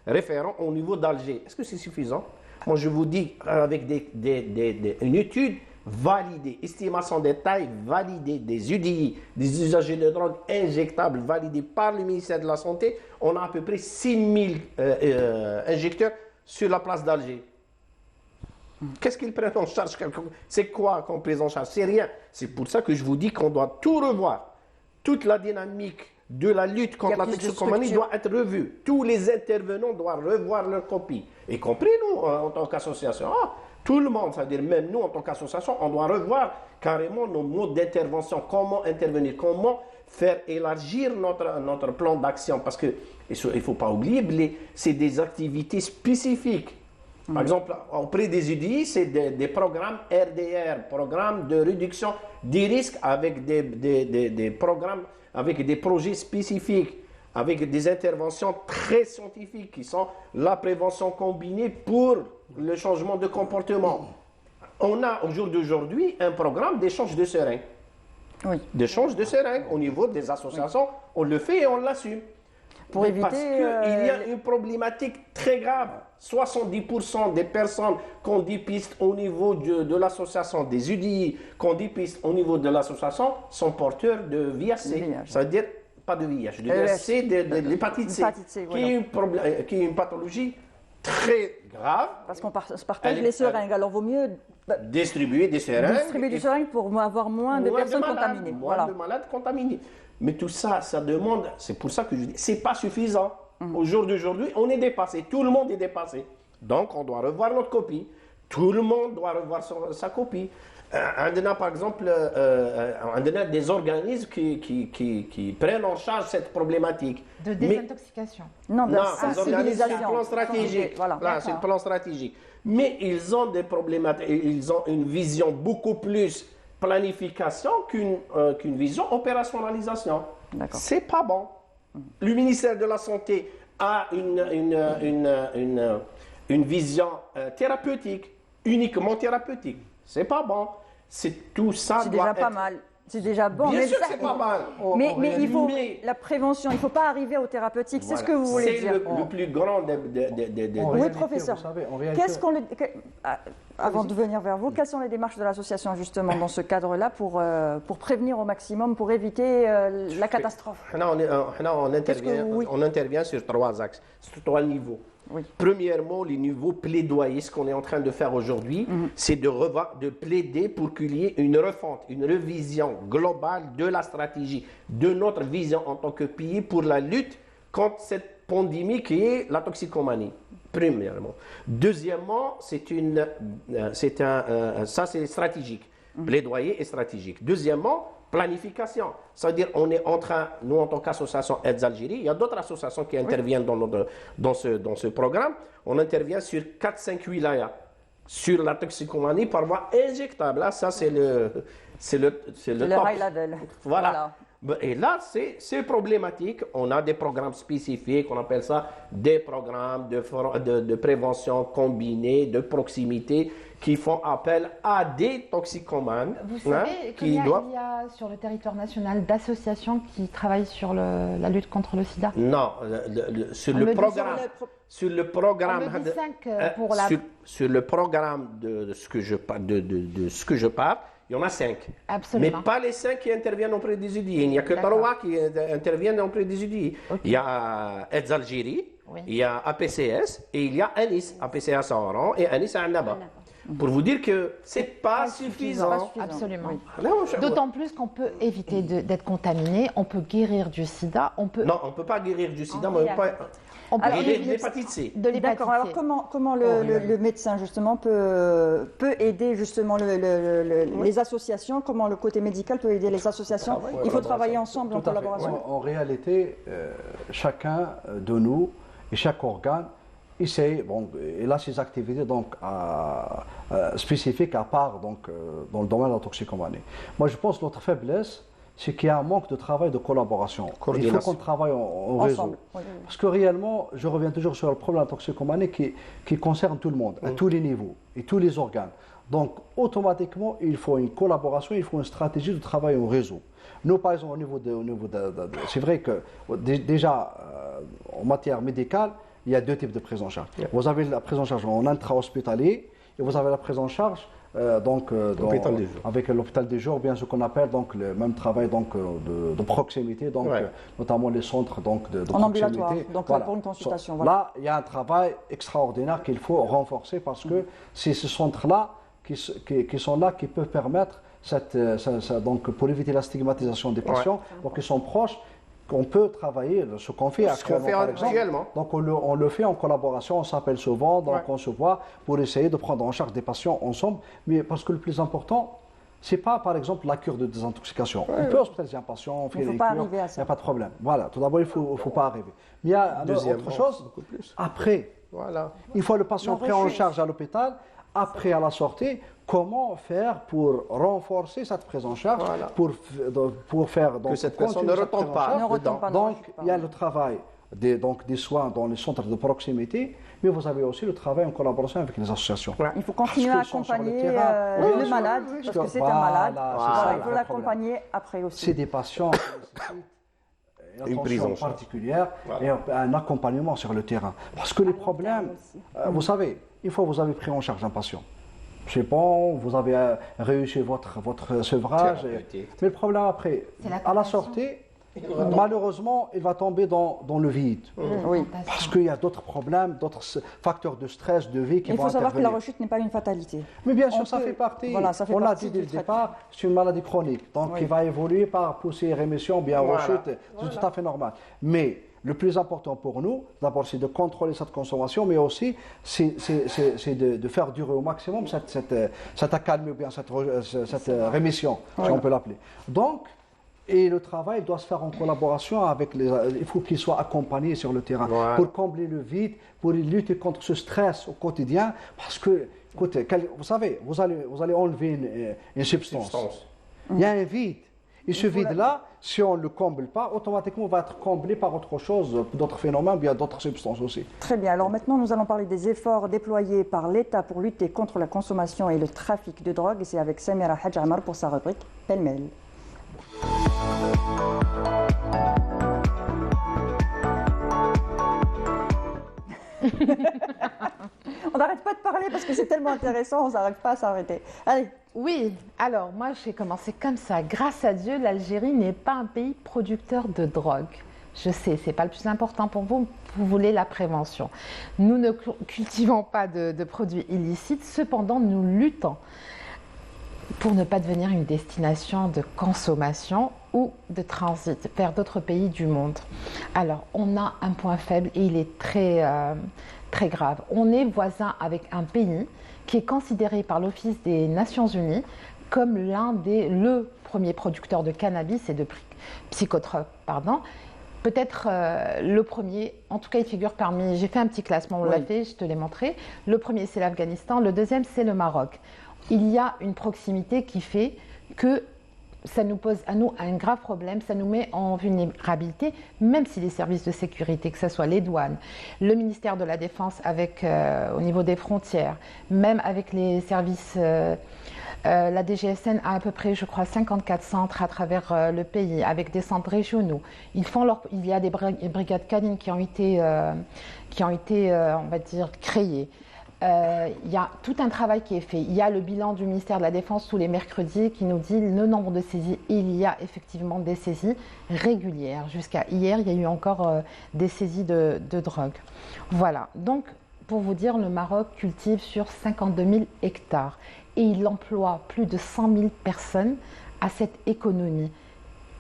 référent au niveau d'Alger. Est-ce que c'est suffisant? Moi, je vous dis, avec une étude validée, estimation des tailles validée, des UDI, des usagers de drogue injectables validés par le ministère de la Santé, on a à peu près 6000 injecteurs sur la place d'Alger. Qu'est-ce qu'ils prennent en charge? C'est quoi qu'on prise en charge? C'est rien. C'est pour ça que je vous dis qu'on doit tout revoir. Toute la dynamique de la lutte contre la toxicomanie doit être revue. Tous les intervenants doivent revoir leur copie, y compris nous en tant qu'association. Tout le monde, c'est-à-dire même nous en tant qu'association, on doit revoir carrément nos modes d'intervention, comment intervenir, comment faire élargir notre plan d'action. Parce qu'il ne faut pas oublier, c'est des activités spécifiques. Par exemple, auprès des UDI, c'est des programmes RDR, programmes de réduction des risques avec des programmes, avec des projets spécifiques, avec des interventions très scientifiques qui sont la prévention combinée pour le changement de comportement. On a au jour d'aujourd'hui un programme d'échange de seringues. Oui. D'échange de seringues au niveau des associations. Oui. On le fait et on l'assume. Pour éviter... Parce qu'il y a une problématique très grave. 70% des personnes qu'on dépiste au niveau de l'association des UDI, qu'on dépiste au niveau de l'association, sont porteurs de VIH-C. C'est-à-dire, pas de VIH, de VIH-C, de l'hépatite C, qui est une pathologie très grave. Parce qu'on partage les seringues, alors vaut mieux distribuer des seringues. Distribuer des seringues pour avoir moins de personnes contaminées. Moins de malades contaminés. Mais tout ça, ça demande, c'est pour ça que je dis, c'est pas suffisant. Au jour d'aujourd'hui, on est dépassé, tout le monde est dépassé. Donc, on doit revoir notre copie. Tout le monde doit revoir sa copie. On a par exemple des organismes qui prennent en charge cette problématique. De désintoxication. Non, de sensibilisation. C'est un plan stratégique. Voilà, c'est un plan stratégique. Mais ils ont des problématiques, ils ont une vision beaucoup plus planification qu'une vision opérationnalisation. C'est pas bon. Le ministère de la Santé a une vision thérapeutique, uniquement thérapeutique. C'est pas bon. C'est tout ça. C'est déjà pas mal. C'est déjà bon. Bien sûr que c'est pas mal. Mais il faut la prévention. Il ne faut pas arriver au thérapeutique. Voilà. C'est ce que vous voulez dire. C'est le plus grand oui, professeur. Qu'est-ce qu'on avant de venir vers vous, quelles sont les démarches de l'association justement dans ce cadre-là pour prévenir au maximum, pour éviter la catastrophe? On intervient sur 3 axes, sur 3 niveaux. Oui. Premièrement, les niveaux plaidoyer, ce qu'on est en train de faire aujourd'hui, c'est de plaider pour qu'il y ait une refonte, une révision globale de la stratégie, de notre vision en tant que pays pour la lutte contre cette pandémie qui est la toxicomanie. Premièrement. Deuxièmement, ça c'est stratégique. Plaidoyer et stratégique. Deuxièmement, planification. C'est-à-dire, on est en train, nous en tant qu'association AIDS Algérie, il y a d'autres associations qui interviennent dans ce programme. On intervient sur 4-5 wilayas sur la toxicomanie par voie injectable. Là, ça c'est le top. High level. Voilà. Et là, c'est problématique. On a des programmes spécifiques, on appelle ça des programmes de prévention combinée, de proximité, qui font appel à des toxicomanes. Vous savez qu'il y a sur le territoire national d'associations qui travaillent sur la lutte contre le sida? Non, sur le programme de ce que je parle, il y en a 5. Absolument. Mais pas les 5 qui interviennent auprès des UDI. Il n'y a que 3 qui interviennent auprès des UDI. Okay. Il y a AIDS Algérie, il y a APCS et il y a ANIS, APCS à Oran et ANIS à Annaba. Pour vous dire que ce n'est pas suffisant. Absolument. Oui. D'autant plus qu'on peut éviter d'être contaminé, on peut guérir du sida. Non, on ne peut pas guérir du sida, mais on peut guérir de l'hépatite C. D'accord. Alors comment le médecin justement peut aider justement les associations? Comment le côté médical peut aider les associations? Il faut travailler ensemble en collaboration. En réalité, chacun de nous et chaque organe essaie, il a ses activités spécifiques à part dans le domaine de la toxicomanie. Moi, je pense que notre faiblesse, c'est qu'il y a un manque de travail, de collaboration. Il faut qu'on travaille en réseau. Parce que réellement, je reviens toujours sur le problème de la toxicomanie qui concerne tout le monde, à tous les niveaux et tous les organes. Donc, automatiquement, il faut une collaboration, il faut une stratégie de travail en réseau. Nous, par exemple, c'est vrai que déjà, en matière médicale, il y a 2 types de prise en charge. Vous avez la prise en charge en intra-hospitalier et vous avez la prise en charge avec l'hôpital des jours, bien ce qu'on appelle le même travail de proximité, notamment les centres de proximité. Ambulatoire, pour une consultation. Là, il y a un travail extraordinaire qu'il faut renforcer parce que c'est ces centres-là qui sont là, qui peuvent permettre, pour éviter la stigmatisation des patients, donc ils sont proches. On peut travailler, ce qu'on fait actuellement. Donc on le fait en collaboration, on s'appelle souvent, on se voit pour essayer de prendre en charge des patients ensemble. Mais parce que le plus important, ce n'est pas par exemple la cure de désintoxication. On peut hospitaliser un patient, on fait les cures, il n'y a pas de problème. Voilà, tout d'abord il ne faut pas arriver. Mais il y a autre chose, après, une fois le patient pris en charge à l'hôpital, après à la sortie, comment faire pour renforcer cette prise en charge, pour faire que cette personne ne retombe pas. Donc il y a le travail des soins dans les centres de proximité, mais vous avez aussi le travail en collaboration avec les associations. Il faut continuer à accompagner le malade, parce que c'est un malade. Il faut l'accompagner après aussi. C'est des patients qui nécessitent une attention particulière et un accompagnement sur le terrain. Parce que les problèmes, vous savez, une fois que vous avez pris en charge un patient, c'est bon, vous avez réussi votre sevrage, mais le problème après, à la sortie, malheureusement, il va tomber dans le vide. Oui. Parce qu'il y a d'autres problèmes, d'autres facteurs de stress, de vie qui vont intervenir. Il faut savoir que la rechute n'est pas une fatalité. Mais bien sûr, ça fait partie. Voilà, ça fait on l'a partie dit dès le départ, c'est une maladie chronique. Donc, qui va évoluer par poussée, rémission, bien rechute. C'est tout à fait normal. Mais le plus important pour nous, d'abord, c'est de contrôler cette consommation, mais aussi, c'est de faire durer au maximum cette accalmie ou bien cette rémission, si on peut l'appeler. Donc, et le travail doit se faire en collaboration avec il faut qu'il soit accompagné sur le terrain pour combler le vide, pour lutter contre ce stress au quotidien. Parce que, écoutez, vous savez, vous allez enlever une substance. Il y a un vide. Et ce vide-là, si on ne le comble pas, automatiquement, on va être comblé par autre chose, d'autres phénomènes, bien d'autres substances aussi. Très bien. Alors maintenant, nous allons parler des efforts déployés par l'État pour lutter contre la consommation et le trafic de drogue. Et c'est avec Samira Hadj Amar pour sa rubrique Pêle-mêle. On n'arrête pas de parler parce que c'est tellement intéressant, on n'arrête pas à s'arrêter. Allez. Oui, alors moi j'ai commencé comme ça. Grâce à Dieu, l'Algérie n'est pas un pays producteur de drogue. Je sais, ce n'est pas le plus important pour vous, vous voulez la prévention. Nous ne cultivons pas de produits illicites, cependant nous luttons pour ne pas devenir une destination de consommation ou de transit vers d'autres pays du monde. Alors, on a un point faible et il est très grave. On est voisin avec un pays qui est considéré par l'Office des Nations Unies comme le premier producteur de cannabis et de psychotropes, Peut-être le premier, en tout cas il figure parmi, j'ai fait un petit classement, on l'a fait, je te l'ai montré. Le premier c'est l'Afghanistan, le deuxième c'est le Maroc. Il y a une proximité qui fait que ça nous pose à nous un grave problème, ça nous met en vulnérabilité, même si les services de sécurité, que ce soit les douanes, le ministère de la Défense au niveau des frontières, même avec les services, la DGSN a à peu près, je crois, 54 centres à travers le pays, avec des centres régionaux. Il y a des brigades canines qui ont été on va dire, créées. Il y a tout un travail qui est fait. Il y a le bilan du ministère de la Défense tous les mercredis qui nous dit le nombre de saisies. Il y a effectivement des saisies régulières. Jusqu'à hier, il y a eu encore des saisies de drogue. Voilà. Donc, pour vous dire, le Maroc cultive sur 52 000 hectares et il emploie plus de 100 000 personnes à cette économie.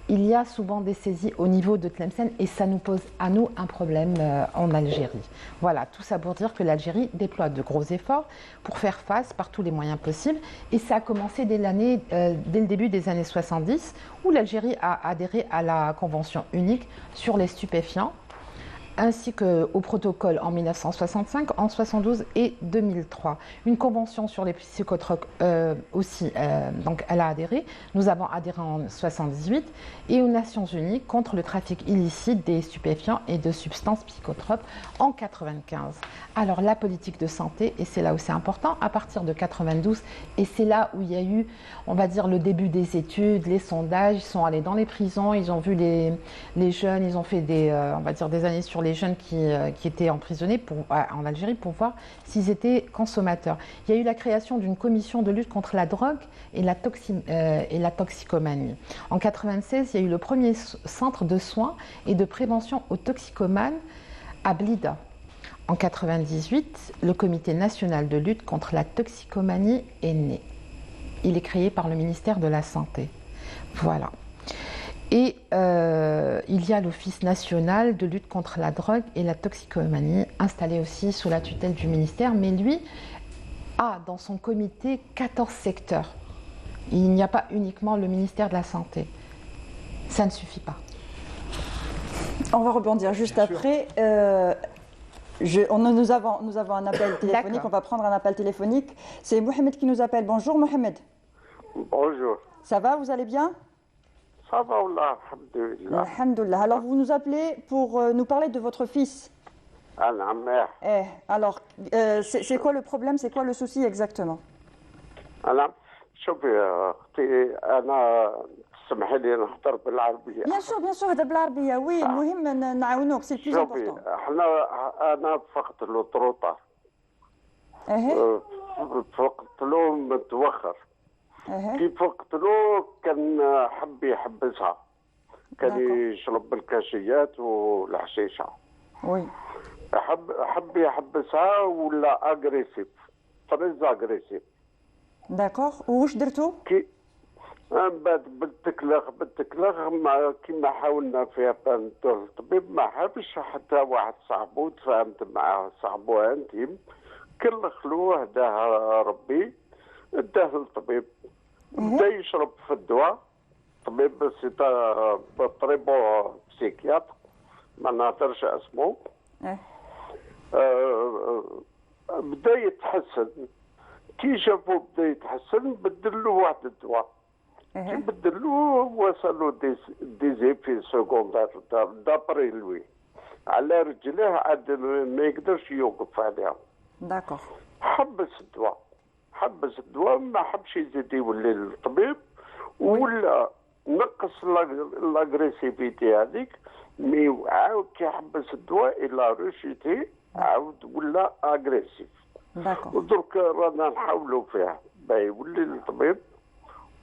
Il y a souvent des saisies au niveau de Tlemcen et ça nous pose à nous un problème en Algérie. Voilà, tout ça pour dire que l'Algérie déploie de gros efforts pour faire face par tous les moyens possibles. Et ça a commencé dès le début des années 70 où l'Algérie a adhéré à la Convention unique sur les stupéfiants ainsi qu'au protocole en 1965, en 1972 et 2003. Une convention sur les psychotropes aussi, donc elle a adhéré. Nous avons adhéré en 1978 et aux Nations Unies contre le trafic illicite des stupéfiants et de substances psychotropes en 1995. Alors la politique de santé, et c'est là où c'est important, à partir de 1992, et c'est là où il y a eu, on va dire, le début des études, les sondages, ils sont allés dans les prisons, ils ont vu les jeunes, ils ont fait on va dire des années sur les jeunes qui étaient emprisonnés en Algérie pour voir s'ils étaient consommateurs. Il y a eu la création d'une commission de lutte contre la drogue et la toxicomanie. En 1996, il y a eu le premier centre de soins et de prévention aux toxicomanes à Blida. En 1998, le Comité national de lutte contre la toxicomanie est né. Il est créé par le ministère de la Santé. Voilà. Et il y a l'Office national de lutte contre la drogue et la toxicomanie, installé aussi sous la tutelle du ministère, mais lui a dans son comité 14 secteurs. Il n'y a pas uniquement le ministère de la Santé. Ça ne suffit pas. On va rebondir juste après. Nous avons un appel téléphonique, on va prendre un appel téléphonique. C'est Mohamed qui nous appelle. Bonjour Mohamed. Bonjour. Ça va, vous allez bien? Ça va, alhamdoulilah. Alhamdoulilah. Alors, vous nous appelez pour nous parler de votre fils. Alors, c'est quoi le problème, c'est quoi le souci exactement? تسمحي لي نهضر بالعربيه. bien sûr هذا بالعربيه وي المهم نعاونوك سي بلوز امبورطون. انا فقدت له طروطه. فقدت له متوخر. كي فقدت له كان حب يحبسها. كان يشرب بالكاشيات والحشيشه. وي. حب يحبسها ولا اغريسيف. تريز اغريسيف. داكوغ واش درتو؟ من بعد بالتكلغ كيما حاولنا فيها ندوه الطبيب ما حبش حتى واحد صاحبو تفاهمت معاه صاحبو انتيم كلخلوه هداه ربي اداه للطبيب بدا يشرب في الدواء طبيب سيتا طريبو بسيكياتر ما نهضرش اسمه بدا يتحسن كي شافو بدا يتحسن بدلو واحد الدواء كي بدلوه وصلوا دي زيفي سكوندار دابري لوي على رجليه عاد ما يقدرش يوقف عليها. داكوغ. حبس الدواء ما حبش يزيد يولي للطبيب ولا نقص لاغريسيفيتي هذيك مي عاود كي حبس الدواء الى روشيتي عاود ولا اغريسيف. داكوغ. ودرك رانا نحاولوا فيها باي يولي للطبيب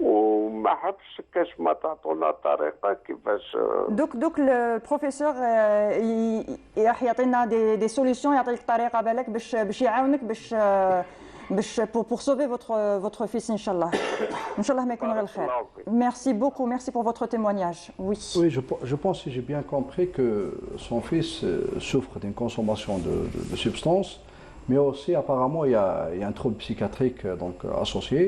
وما حبش كاش ما تعطونا طريقه كيفاش دوك البروفيسور راح يعطينا دي سوليسيون يعطيك طريقه بالك باش يعاونك باش pour sauver votre fils inchallah ما يكون غير الخير. Merci beaucoup, merci pour votre témoignage. Oui, je pense que j'ai bien compris que son fils souffre d'une consommation de substances, mais aussi apparemment il y a un trouble psychiatrique donc associé.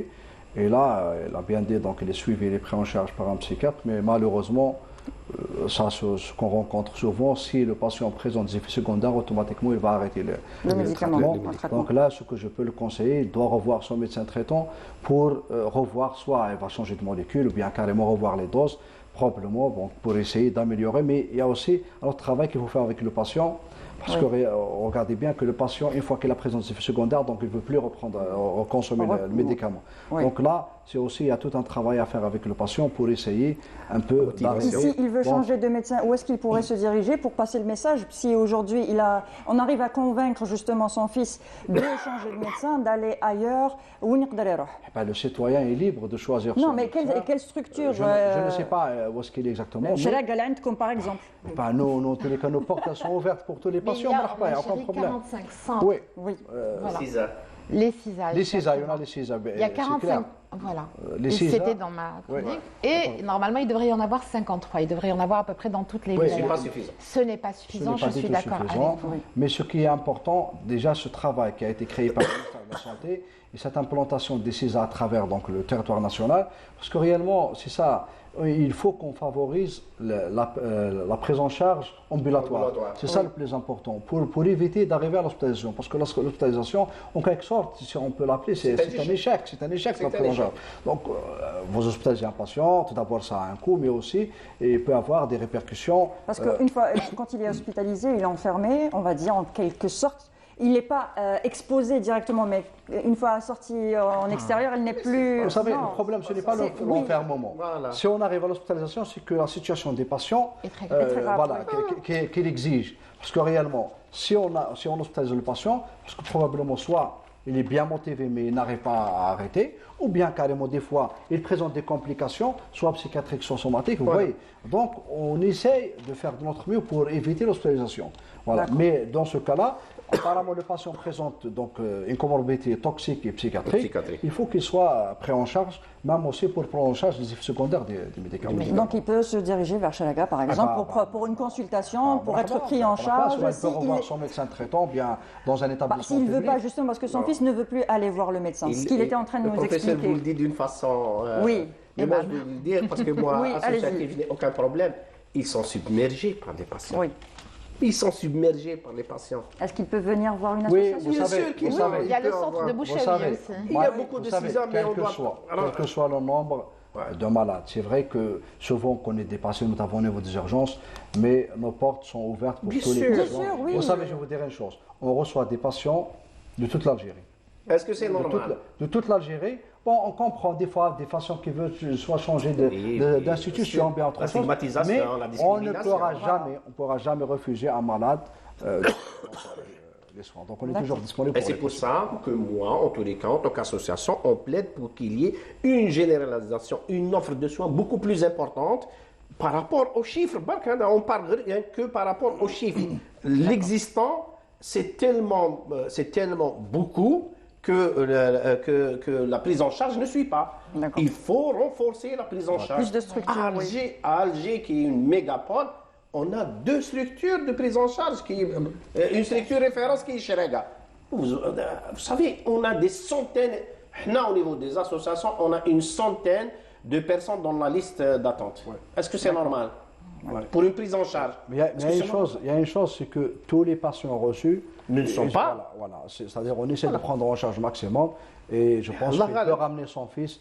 Et là, il a bien dit, donc il est suivi, il est pris en charge par un psychiatre, mais malheureusement, ça ce qu'on rencontre souvent, si le patient présente des effets secondaires, automatiquement il va arrêter le médicament. Donc là, ce que je peux le conseiller, il doit revoir son médecin traitant pour revoir, soit il va changer de molécule, ou bien carrément revoir les doses, probablement bon, pour essayer d'améliorer. Mais il y a aussi un autre travail qu'il faut faire avec le patient. Parce que regardez bien que le patient, une fois qu'il a présent des effets secondaires, donc il ne veut plus consommer le médicament. Donc là, c'est aussi, il y a tout un travail à faire avec le patient pour essayer un peu d'arrêter. Ici, il veut changer de médecin. Où est-ce qu'il pourrait se diriger pour passer le message? Si aujourd'hui, on arrive à convaincre justement son fils de changer de médecin, d'aller ailleurs, où le citoyen est libre de choisir non, mais quelle structure je ne sais pas où est-ce qu'il est exactement. Comme par exemple. Nous, tous les cas, nos portes sont ouvertes pour tous les patients. Il y a aucun problème. 45 centres. Oui. Voilà. Les CISA. Les CISA, il y en a les CISA. Il y a 45. Voilà. C'était dans ma chronique. Et normalement, il devrait y en avoir 53. Il devrait y en avoir à peu près dans toutes les villes. Ce n'est pas suffisant. Ce n'est pas suffisant, je suis d'accord avec vous. Mais ce qui est important, déjà ce travail qui a été créé par le ministère de la Santé et cette implantation des CISA à travers donc, le territoire national, parce que réellement, c'est ça. Il faut qu'on favorise la prise en charge ambulatoire. C'est ça le plus important, pour éviter d'arriver à l'hospitalisation. Parce que l'hospitalisation, en quelque sorte, si on peut l'appeler, c'est un échec. C'est un échec, la prise en charge. Donc, vous hospitalisez un patient, tout d'abord ça a un coût, mais aussi il peut avoir des répercussions. Parce qu'une fois, quand il est hospitalisé, il est enfermé, on va dire en quelque sorte. Il n'est pas exposé directement, mais une fois sorti en extérieur, il n'est plus... Vous savez, le problème, ce n'est pas l'enfermement. Voilà. Si on arrive à l'hospitalisation, c'est que la situation des patients, qu'il exige. Parce que réellement, si on hospitalise le patient, parce que probablement soit il est bien motivé, mais il n'arrive pas à arrêter, ou bien carrément des fois, il présente des complications, soit psychiatriques, soit somatiques, vous voyez. Donc, on essaye de faire de notre mieux pour éviter l'hospitalisation. Voilà. Mais dans ce cas-là, apparemment, le patient présente donc, une comorbidité toxique et psychiatrique. Il faut qu'il soit pris en charge, même aussi pour prendre en charge les effets secondaires des médicaments. Donc, il peut se diriger vers Chalaga, par exemple, pour une consultation, pour être pris en charge. Il peut revoir son médecin traitant, bien dans un établissement s'il ne veut pas, justement, parce que son fils ne veut plus aller voir le médecin. Ce qu'il était en train de nous expliquer. Le professeur vous le dit d'une façon... oui. Mais moi, je vais vous le dire, parce que moi, associatif, il n'y a aucun problème. Ils sont submergés par des patients. Oui. Ils sont submergés par les patients. Est-ce qu'ils peuvent venir voir une association? Oui, bien sûr qu'ils il y a le centre de Boucherie aussi. Il y a beaucoup de CISA, mais quel que soit le nombre, de malades. C'est vrai que souvent qu'on est dépassé, notamment au niveau des urgences, mais nos portes sont ouvertes pour tous les patients. Oui. Vous savez, je vais vous dire une chose, on reçoit des patients de toute l'Algérie. Est-ce que c'est normal? De toute l'Algérie. Bon, on comprend des fois des patients qui veulent soit changer d'institution, bien autre chose, mais on ne pourra jamais refuser un malade les soins. Donc on est toujours disponible pour c'est pour ça que moi, en tous les cas, en tant qu'association, on plaide pour qu'il y ait une généralisation, une offre de soins beaucoup plus importante par rapport aux chiffres. On parle rien que par rapport aux chiffres. L'existant, c'est tellement beaucoup que la prise en charge ne suit pas. Il faut renforcer la prise en charge. Plus de structures. À Alger, qui est une mégapole, on a 2 structures de prise en charge, une structure référence qui est Shrega. Vous savez, on a des centaines, au niveau des associations, on a une centaine de personnes dans la liste d'attente. Est-ce que c'est normal pour une prise en charge? Mais il y a une chose, c'est que tous les patients reçus ne sont pas. Voilà. C'est-à-dire qu'on essaie de prendre en charge maximum et je pense qu'il peut ramener son fils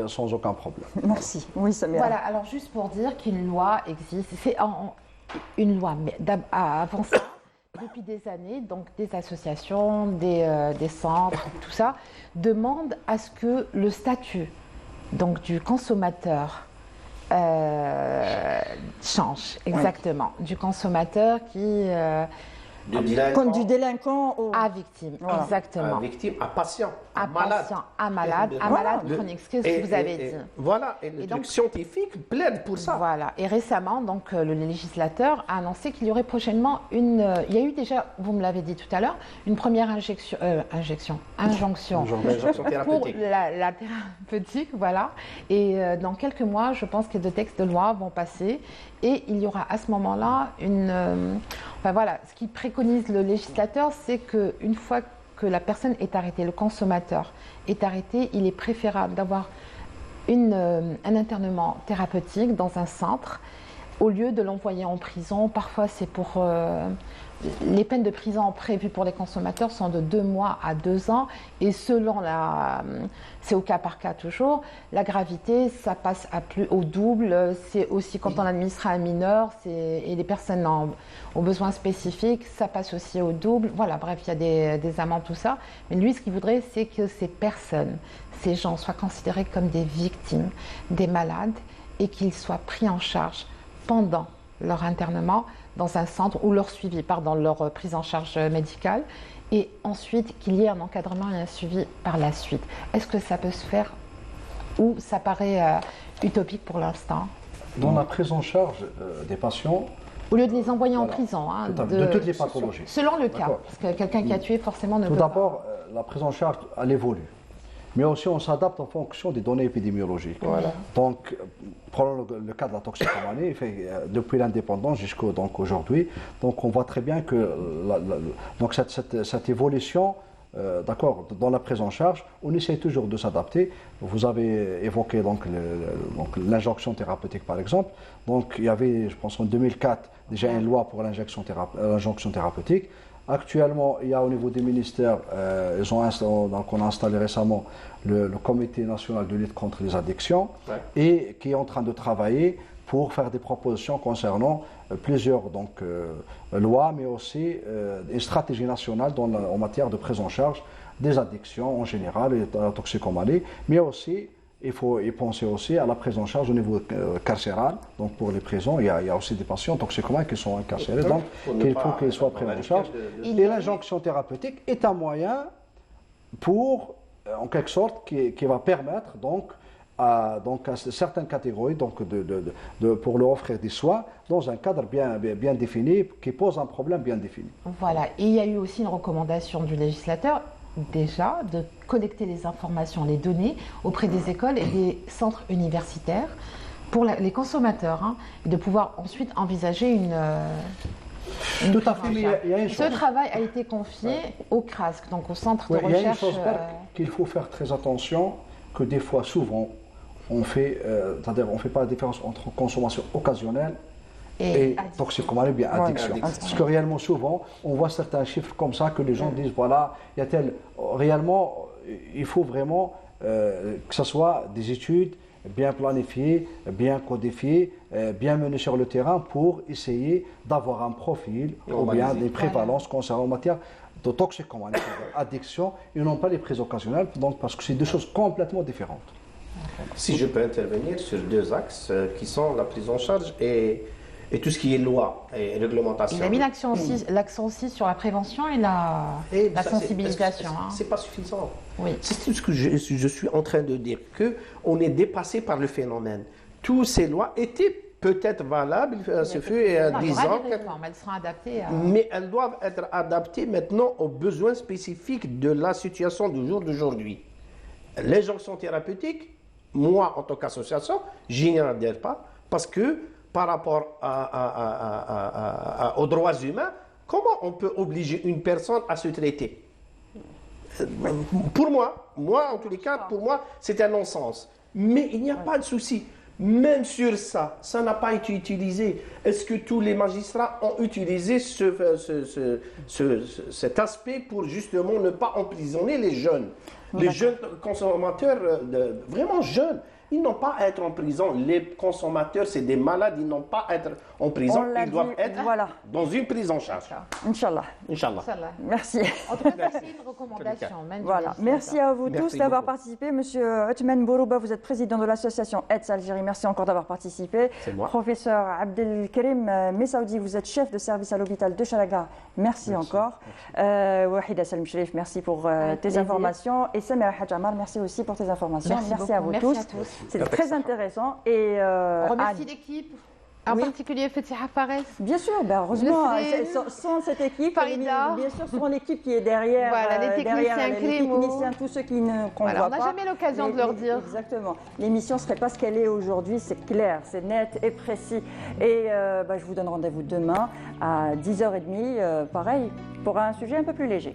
sans aucun problème. Merci. Oui, Samira. Voilà, alors juste pour dire qu'une loi existe, c'est une loi, mais avant ça, depuis des années, donc des associations, des centres, tout ça, demandent à ce que le statut donc, du consommateur change, exactement, du consommateur qui... Comme du délinquant à victime, exactement. À victime, à patient, à malade chronique, ce que vous avez dit. Voilà, et le truc scientifique plaide pour ça. Voilà, et récemment, donc, le législateur a annoncé qu'il y aurait prochainement il y a eu déjà, vous me l'avez dit tout à l'heure, une première injonction pour la thérapeutique, voilà. Et dans quelques mois, je pense que de textes de loi vont passer. Et il y aura à ce moment-là ce qui préconise le législateur, c'est qu'une fois que la personne est arrêtée, le consommateur est arrêté, il est préférable d'avoir un internement thérapeutique dans un centre au lieu de l'envoyer en prison. Parfois, c'est pour... les peines de prison prévues pour les consommateurs sont de 2 mois à 2 ans et selon c'est au cas par cas toujours, la gravité, ça passe au double. C'est aussi quand on administre à un mineur et les personnes aux besoins spécifiques, ça passe aussi au double. Voilà, bref, il y a des amendes, tout ça. Mais lui, ce qu'il voudrait, c'est que ces personnes, ces gens soient considérés comme des victimes, des malades et qu'ils soient pris en charge pendant leur internement dans un centre ou leur suivi, leur prise en charge médicale, et ensuite qu'il y ait un encadrement et un suivi par la suite. Est-ce que ça peut se faire ou ça paraît utopique pour l'instant? Dans la prise en charge des patients, au lieu de les envoyer en prison, de toutes les pathologies. Selon le cas, parce que quelqu'un qui a tué forcément ne peut pas. Tout d'abord, la prise en charge, elle évolue. Mais aussi, on s'adapte en fonction des données épidémiologiques. Voilà. Donc, prenons le cas de la toxicomanie, depuis l'indépendance jusqu'aujourd'hui. Donc, on voit très bien que cette évolution, dans la prise en charge, on essaie toujours de s'adapter. Vous avez évoqué l'injonction thérapeutique, par exemple. Donc, il y avait, je pense, en 2004, déjà une loi pour l'injonction thérapeutique. Actuellement, il y a au niveau des ministères, on a installé récemment le Comité national de lutte contre les addictions et qui est en train de travailler pour faire des propositions concernant plusieurs lois, mais aussi une stratégie nationale en matière de prise en charge des addictions en général et de la toxicomanie, mais aussi il faut y penser aussi à la prise en charge au niveau carcéral. Donc pour les prisons, il y a aussi des patients toxicomanes qui sont incarcérés, donc il faut qu'ils soient pris en charge. Et l'injonction thérapeutique est un moyen pour, en quelque sorte, qui va permettre à certaines catégories pour leur offrir des soins dans un cadre bien défini, qui pose un problème bien défini. Voilà, et il y a eu aussi une recommandation du législateur déjà de collecter les informations, les données auprès des écoles et des centres universitaires pour les consommateurs, et de pouvoir ensuite envisager une tout à fait, mais il y a une chose. Ce travail a été confié au CRASC, donc au centre de recherche. Il y a une chose qu'il faut faire très attention, que des fois, souvent, on fait pas la différence entre consommation occasionnelle et toxicomanie, bien addiction. Parce que réellement, souvent, on voit certains chiffres comme ça que les gens disent, voilà, réellement, il faut vraiment que ce soit des études bien planifiées, bien codifiées, bien menées sur le terrain pour essayer d'avoir un profil ou bien des prévalences concernant en matière de toxicomanie, addiction, et non pas les prises occasionnelles, donc parce que c'est deux choses complètement différentes. Si je peux intervenir sur deux axes qui sont la prise en charge et tout ce qui est loi et réglementation. Il a mis l'accent aussi sur la prévention et la sensibilisation. C'est pas suffisant. Oui. C'est tout ce que je suis en train de dire, qu'on est dépassé par le phénomène. Toutes ces lois étaient peut-être valables à ce feu et à 10 ans. Elles seront adaptées. Mais elles doivent être adaptées maintenant aux besoins spécifiques de la situation du jour d'aujourd'hui. Les jonctions thérapeutiques, moi en tant qu'association, je n'y adhère pas parce que par rapport aux droits humains, comment on peut obliger une personne à se traiter? Pour moi en tous les cas, pour moi, c'est un non-sens. Mais il n'y a pas de souci. Même sur ça, ça n'a pas été utilisé. Est-ce que tous les magistrats ont utilisé cet aspect pour justement ne pas emprisonner les jeunes? Les jeunes consommateurs, vraiment jeunes, ils n'ont pas à être en prison. Les consommateurs, c'est des malades, ils n'ont pas à être en prison. Ils doivent être dans une prise en charge. Inch'Allah. Inch'Allah. Merci. En tout cas, c'est une recommandation. Voilà. Merci à vous tous d'avoir participé. Monsieur Othman Bourouba, vous êtes président de l'association AIDS Algérie. Merci encore d'avoir participé. C'est moi. Professeur Abdelkarim Messaoudi, vous êtes chef de service à l'hôpital de Chalaga. Merci encore. Wahida Salim Sherif, merci pour tes informations. Et Samira Hadjamar, merci aussi pour tes informations. Merci à vous tous. C'était très intéressant. Et on remercie l'équipe, en particulier Fetiha Fares. Bien sûr, heureusement, sans cette équipe, Farida. bien sûr, sans l'équipe qui est derrière, les techniciens, tous ceux qu'on ne voit pas. On n'a jamais l'occasion de leur dire. Exactement. L'émission ne serait pas ce qu'elle est aujourd'hui, c'est clair, c'est net et précis. Et je vous donne rendez-vous demain à 10h30, pareil, pour un sujet un peu plus léger.